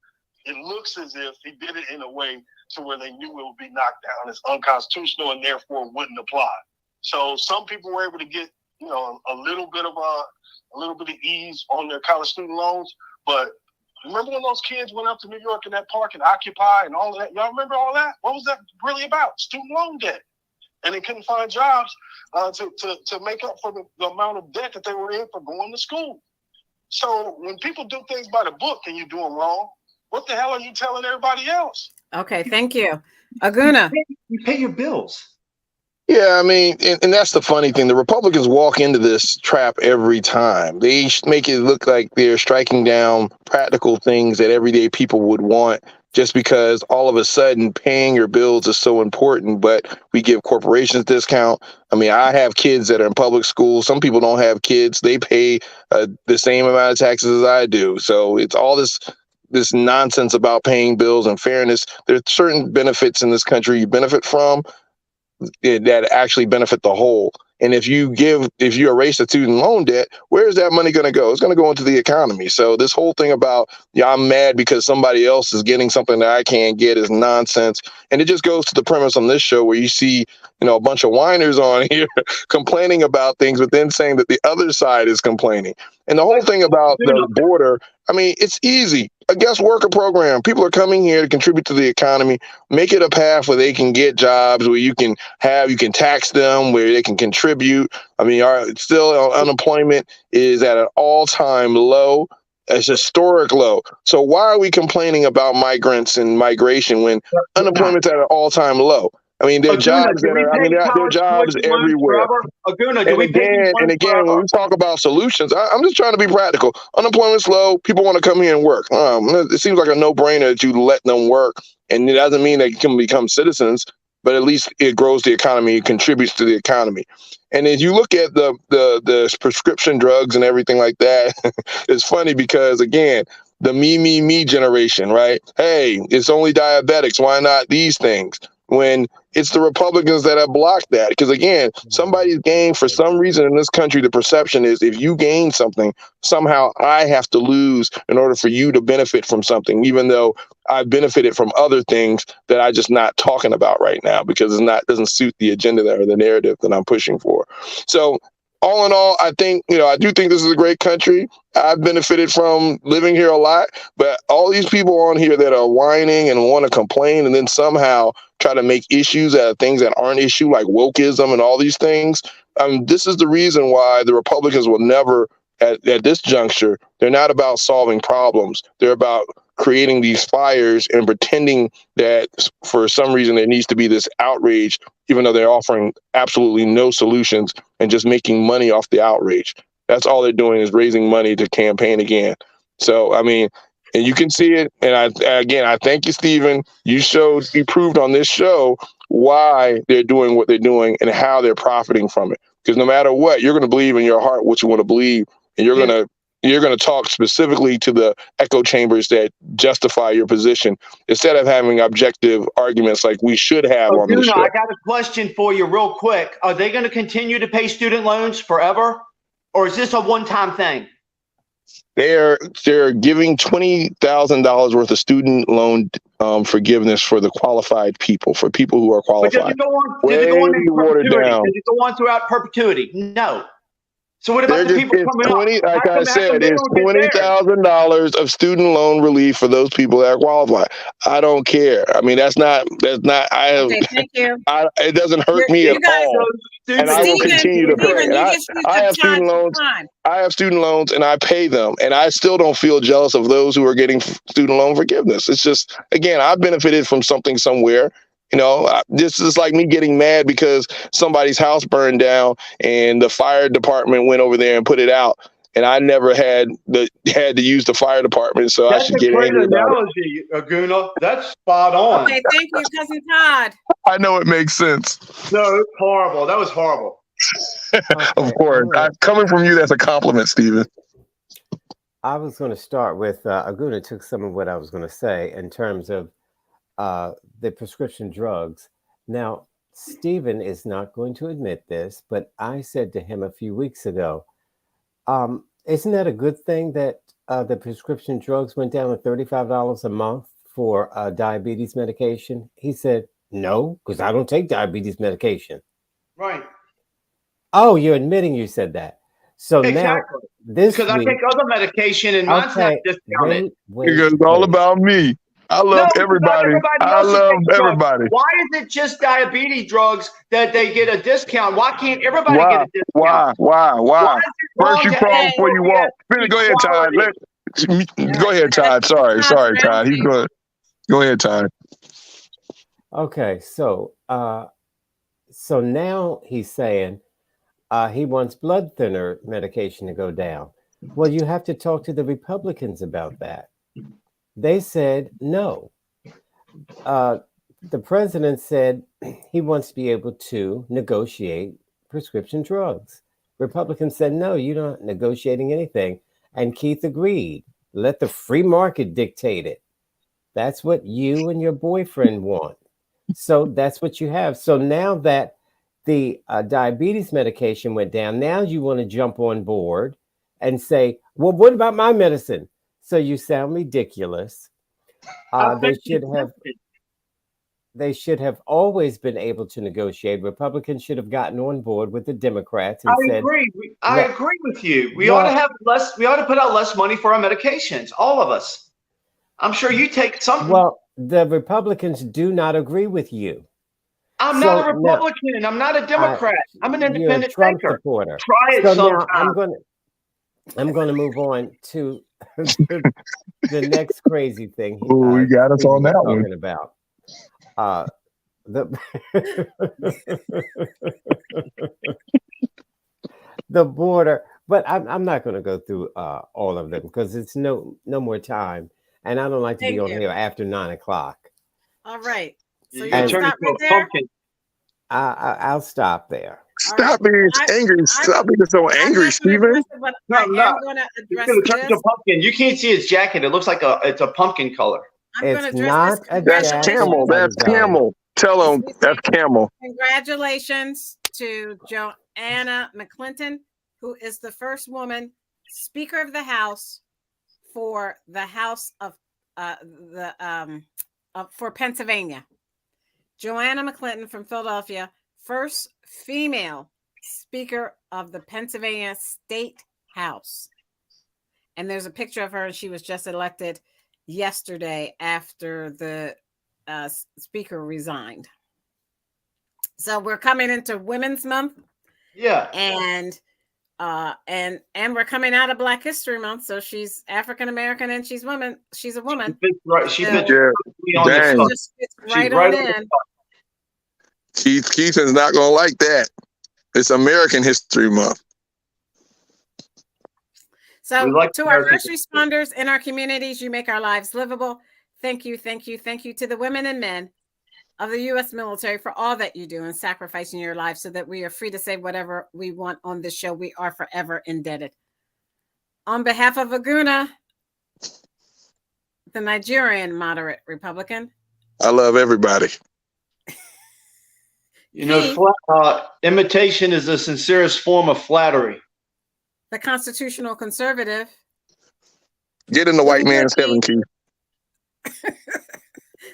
it looks as if he did it in a way to where they knew it would be knocked down as unconstitutional and therefore wouldn't apply. So some people were able to get, a little bit of ease on their college student loans, but remember when those kids went up to New York in that park and Occupy and all of that? Y'all remember all that? What was that really about? Student loan debt. And they couldn't find jobs to make up for the amount of debt that they were in for going to school. So when people do things by the book and you do them wrong, what the hell are you telling everybody else? Okay, thank you. Aguna. You pay your bills. Yeah, I mean, and that's the funny thing. The Republicans walk into this trap every time. They make it look like they're striking down practical things that everyday people would want just because all of a sudden paying your bills is so important, but we give corporations discount. I mean, I have kids that are in public school. Some people don't have kids. They pay the same amount of taxes as I do. So it's all this nonsense about paying bills and fairness. There's certain benefits in this country you benefit from that actually benefit the whole. And if you erase the student loan debt, where is that money going to go? It's going to go into the economy. So this whole thing about, I'm mad because somebody else is getting something that I can't get is nonsense. And it just goes to the premise on this show where you see, a bunch of whiners on here complaining about things, but then saying that the other side is complaining. And the whole thing about the border, I mean, it's easy. A guest worker program. People are coming here to contribute to the economy. Make it a path where they can get jobs, where you can tax them, where they can contribute. I mean, still unemployment is at an all-time low. It's historic low. So why are we complaining about migrants and migration when unemployment's at an all-time low? I mean, there are jobs there are jobs everywhere. And again, when we talk about solutions, I'm just trying to be practical. Unemployment's low. People want to come here and work. It seems like a no-brainer that you let them work. And it doesn't mean they can become citizens, but at least it grows the economy, it contributes to the economy. And if you look at the prescription drugs and everything like that, it's funny because, again, the me generation, right? Hey, it's only diabetics. Why not these things? When it's the Republicans that have blocked that. Because, again, somebody's gained for some reason in this country. The perception is if you gain something, somehow I have to lose in order for you to benefit from something, even though I've benefited from other things that I'm just not talking about right now because doesn't suit the agenda or the narrative that I'm pushing for. So all in all, I think, I do think this is a great country. I've benefited from living here a lot, but all these people on here that are whining and want to complain and then somehow try to make issues out of things that aren't issue, like wokeism and all these things. This is the reason why the Republicans will never at this juncture, they're not about solving problems. They're about creating these fires and pretending that for some reason there needs to be this outrage, even though they're offering absolutely no solutions and just making money off the outrage. That's all they're doing is raising money to campaign again. So, I mean, and you can see it. And I thank you, Stephen. You proved on this show why they're doing what they're doing and how they're profiting from it. Because no matter what, you're going to believe in your heart what you want to believe, and you're going to talk specifically to the echo chambers that justify your position instead of having objective arguments like we should have on the show. I got a question for you real quick. Are they going to continue to pay student loans forever, or is this a one-time thing? They're giving $20,000 worth of student loan forgiveness for the qualified people, for people who are qualified. But does it go on in perpetuity? Does it go on throughout perpetuity? No. So what about the people coming up? Like I said, it's $20,000 of student loan relief for those people that are qualified. I don't care. I mean, that's not. Okay, thank you. It doesn't hurt me at all. And I will continue to pay. I have student loans. I have student loans, and I pay them, and I still don't feel jealous of those who are getting student loan forgiveness. It's just, again, I benefited from something somewhere. You know, this is like me getting mad because somebody's house burned down and the fire department went over there and put it out, and I never had to use the fire department, so I should get angry about it. Aguna. That's spot on. Okay, thank you, Cousin Todd. I know it makes sense. No, it's horrible. That was horrible. Of course. Right. Coming from you, that's a compliment, Stephen. I was going to start with, Aguna took some of what I was going to say in terms of the prescription drugs. Now, Stephen is not going to admit this, but I said to him a few weeks ago, isn't that a good thing that the prescription drugs went down to $35 a month for diabetes medication? He said, no, because I don't take diabetes medication. Right. Oh, you're admitting you said that. So exactly. Now this because I take other medication and mine's not discounted. It's all about me. I love everybody. I love everybody. Why is it just diabetes drugs that they get a discount? Why can't everybody get a discount? Why? First you crawl before you walk. Go ahead, Todd. Go ahead, Todd. Sorry, Todd. He's good. Go ahead, Todd. Okay, so now he's saying he wants blood thinner medication to go down. Well, you have to talk to the Republicans about that. They said no. The president said he wants to be able to negotiate prescription drugs. Republicans said, no, you're not negotiating anything. And Keith agreed. Let the free market dictate it. That's what you and your boyfriend want. So that's what you have. So now that the diabetes medication went down, now you want to jump on board and say, well, what about my medicine? So you sound ridiculous. They should have always been able to negotiate. Republicans should have gotten on board with the Democrats and said, I agree with you. We ought to have less. We ought to put out less money for our medications. All of us. I'm sure you take something. Well, the Republicans do not agree with you. I'm not a Republican. I'm not a Democrat. I'm an independent Trump thinker. supporter. Try it sometime. Now I'm going to move on to the next crazy thing. We got us on that talking one. About the border, but I'm not going to go through all of them because it's no more time, and I don't like to be on here after 9 o'clock. All right. So you turn into a pumpkin. I'll stop there. Stop being angry. Stop being so angry, Stephen. No. You're going to turn into a pumpkin. You can't see his jacket. It looks like it's a pumpkin color. It's not a That's camel. That's camel. Tell him that's camel. Congratulations to Joanna McClinton, who is the first woman Speaker of the House for the House of for Pennsylvania. Joanna McClinton from Philadelphia, first female Speaker of the Pennsylvania State House. And there's a picture of her, and she was just elected yesterday after the Speaker resigned. So we're coming into Women's Month. Yeah. And And we're coming out of Black History Month, so she's African American and she's woman. She's a woman. She fits right. She So- fits Yeah. perfectly on the Dang. She spot. just fits She's right right on on the in. spot. Keith is not gonna like that. It's American History Month. So We like to our American first responders in our communities, you make our lives livable. Thank you, thank you, thank you to the women and men of the U.S. military for all that you do and sacrificing your lives so that we are free to say whatever we want on this show. We are forever indebted. On behalf of Aguna, the Nigerian moderate Republican, I love everybody. You know, imitation is the sincerest form of flattery. the constitutional conservative, Get in the white man's heaven, Keith.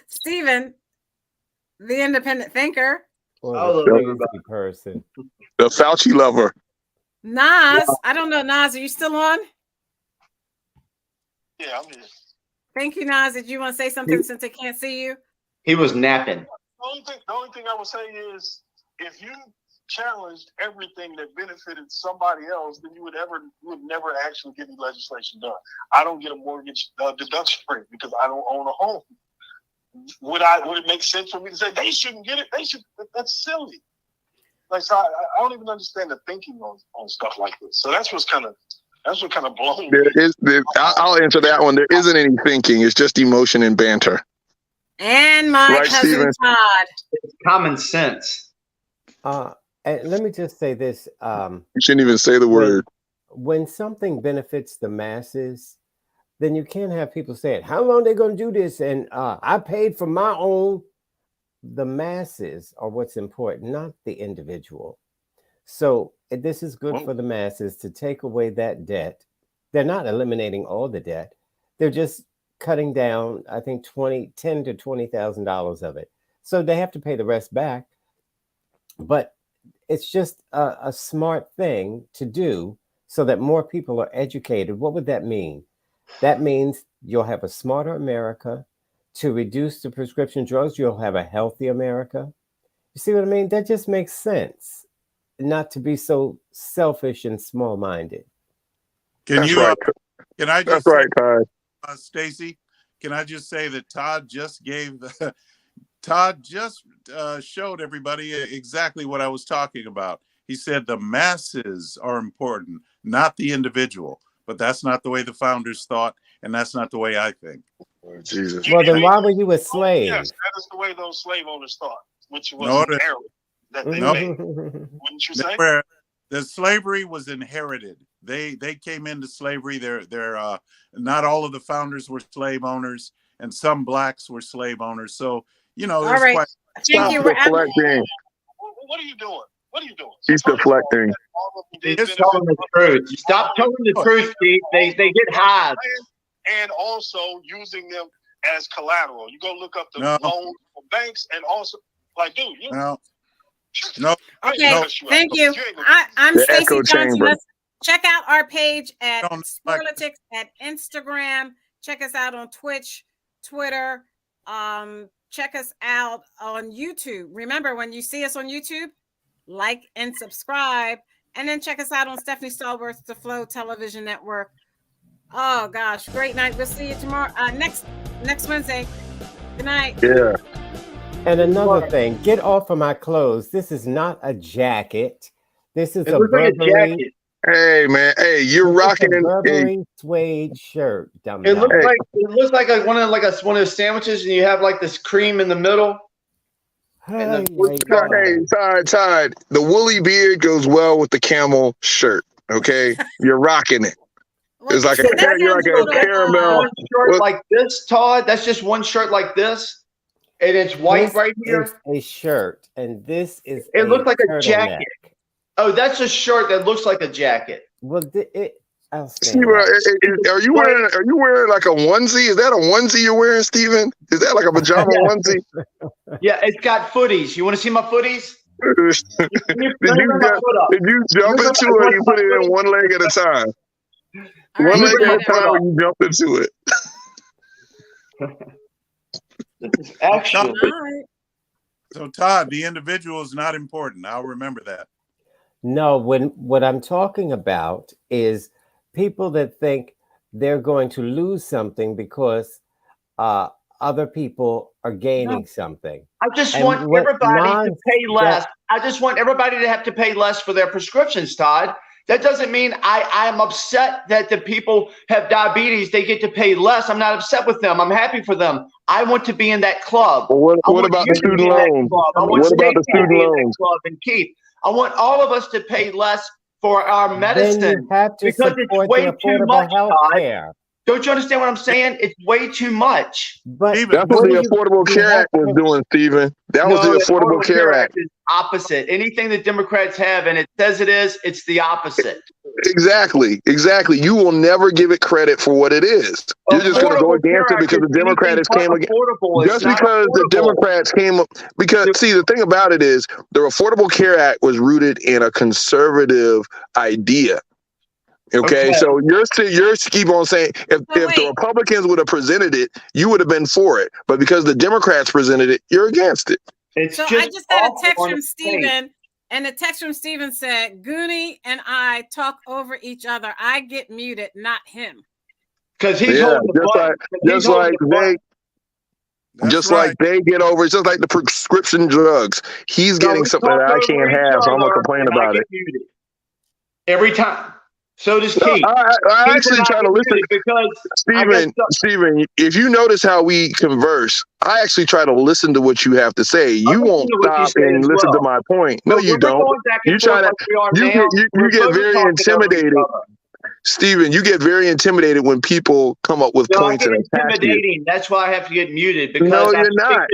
Stephen, the independent thinker, Or I the love crazy everybody. person. The Fauci lover. Nas. I don't know, Nas, are you still on? Yeah, I'm here. Thank you, Nas. Did you want to say something since I can't see you? He was napping. The only thing I would say is, if you challenged everything that benefited somebody else, then you would never actually get any legislation done. I don't get a mortgage deduction rate because I don't own a home. Would it make sense for me to say they shouldn't get it? They should. That's silly. Like, so I don't even understand the thinking on stuff like this. So that's what kind of blown me. I'll answer that one. There isn't any thinking. It's just emotion and banter. And my Right, cousin Stephen? Todd. It's common sense. And let me just say this. You shouldn't even say the word. When something benefits the masses, then you can't have people saying, how long they going to do this? And I paid for my own. The masses are what's important, not the individual. So this is good for the masses to take away that debt. They're not eliminating all the debt. They're just cutting down, I think, $10,000 to $20,000 of it. So they have to pay the rest back. But it's just a smart thing to do so that more people are educated. What would that mean? That means you'll have a smarter America. To reduce the prescription drugs, you'll have a healthy America. You see what I mean? That just makes sense. Not to be so selfish and small-minded. Can That's you? right. Can I just That's right, Todd. Stacy? Can I just say that Todd just Todd just showed everybody exactly what I was talking about. He said the masses are important, not the individual. But that's not the way the founders thought, and that's not the way I think. Oh, Jesus. Well, then why were you a slave? Yes, that is the way those slave owners thought, which was No, an error that they made. Wouldn't you say? The slavery was inherited. They came into slavery. They're not all of the founders were slave owners, and some blacks were slave owners. So there's All right. Thank you. Deflecting. What are you doing? What are you doing? He's deflecting. Just telling the truth. Stop telling the truth, Steve. They get high. And also using them as collateral. You go look up the No. loans from banks and also, like, dude, you No. Okay, thank you. I'm The Stacey echo Johnson. chamber. Let's check out our page at Don't like- Sporlitics at Instagram. Check us out on Twitch, Twitter. Check us out on YouTube. Remember, when you see us on YouTube, like and subscribe. And then check us out on Stephanie Stallworth's The Flow Television Network. Oh gosh, great night. We'll see you tomorrow. Next Wednesday. Good night. Yeah. And another thing, get off of my clothes. This is not a jacket. This is It a looks like a Burberry, jacket. Hey, man. Hey, you're rocking a a Burberry suede shirt. It looks like one of the sandwiches, and you have like this cream in the middle. Hey, Todd. The woolly beard goes well with the camel shirt. Okay, you're rocking it. It's like you're like a caramel. One shirt like this, Todd. That's just one shirt like this, and it's white right here. It's a shirt, and this is. It looks like a turtleneck. jacket. Oh, that's a shirt that looks like a jacket. Well, I'll See, stand bro, up. are you wearing like a onesie? Is that a onesie you're wearing, Steven? Is that like a pajama onesie? Yeah, it's got footies. You want to see my footies? Did you jump into it or you put it in one leg at a time? One leg at a time when you jump into it. Actually. So Todd, the individual is not important. I'll remember that. No, when what I'm talking about is people that think they're going to lose something because uh, other people are No. gaining something. I just And want what everybody to pay less. that I just want everybody to have to pay less for their prescriptions, Todd. That doesn't mean I'm upset that the people have diabetes. They get to pay less. I'm not upset with them. I'm happy for them. I want to be in that club. Well, I what want about you the to be student in that loans? club. I want What about the Stacy to student be in that loans? club and Keith. I want all of us to pay less for our then medicine you have to because it's support way the too affordable much, health Todd. care. Don't you understand what I'm saying? It's way too much. But Stephen, That's what what the do Affordable you Care have Act was to doing, Stephen. That was No, the the Affordable Care Act. is opposite. Anything that Democrats have and it says it is, it's the opposite. Exactly. You will never give it credit for what it is. You're just going to go Affordable against Care it Act because is the anything Democrats but came against. affordable. It's Just not because the affordable. Democrats came up, because see, the thing about it is the Affordable Care Act was rooted in a conservative idea. Okay, so you're keep on saying if the wait. Republicans would have presented it, you would have been for it, but because the Democrats presented it, you're against it. It's So just I just got a awful text on from its face. Steven, and the text from Steven said, Goonie and I talk over each other. I get muted, not him. Because he's Yeah, holding the button. that's right. like they get over. It's just like the prescription drugs. He's getting something that I can't have, so I'm gonna complain about it. Muted every time. So does No, Keith. I actually try to listen. Because Stephen, if you notice how we converse, I actually try to listen to what you have to say. You won't stop and listen to my point. No, you don't. You try to. You get very intimidated. Stephen, you get very intimidated when people come up with points and attack you. That's why I have to get muted because no, you're not.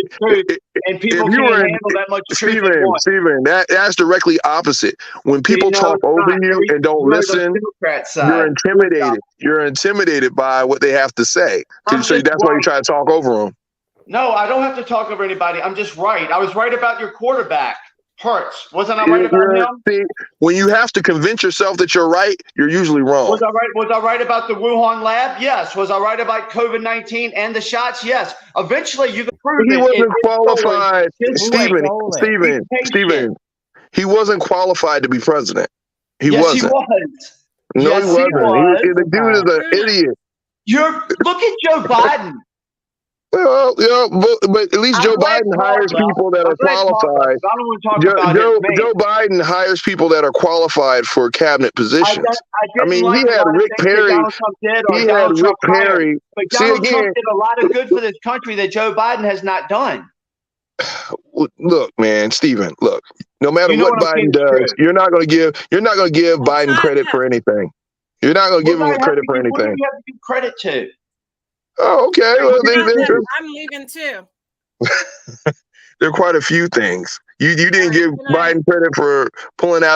And people can't handle that much truth. Stephen, that's directly opposite. When people talk over you and don't listen, you're intimidated. You're intimidated by what they have to say. So that's why you try to talk over them. No, I don't have to talk over anybody. I'm just right. I was right about your quarterback. Hurts. Wasn't I right about him? See, when you have to convince yourself that you're right, you're usually wrong. Was I right about the Wuhan lab? Yes. Was I right about COVID-19 and the shots? Yes. Eventually, you can prove he wasn't qualified. Stephen, he wasn't qualified to be president. He wasn't. He was. No, yes, he wasn't. The dude is an idiot. Look at Joe Biden. Well, but at least Joe Biden hires people that are qualified. I don't want to talk about Joe Biden hires people that are qualified for cabinet positions. I mean, he had Rick Perry. He had Rick Perry. But Donald Trump did a lot of good for this country that Joe Biden has not done. Look, man, Stephen. Look, no matter what Biden does, you're not going to give Biden credit for anything. You're not going to give him credit for anything. What do you have to give credit to? Oh, okay. Well, I'm leaving too. There are quite a few things. You didn't give Biden credit for pulling out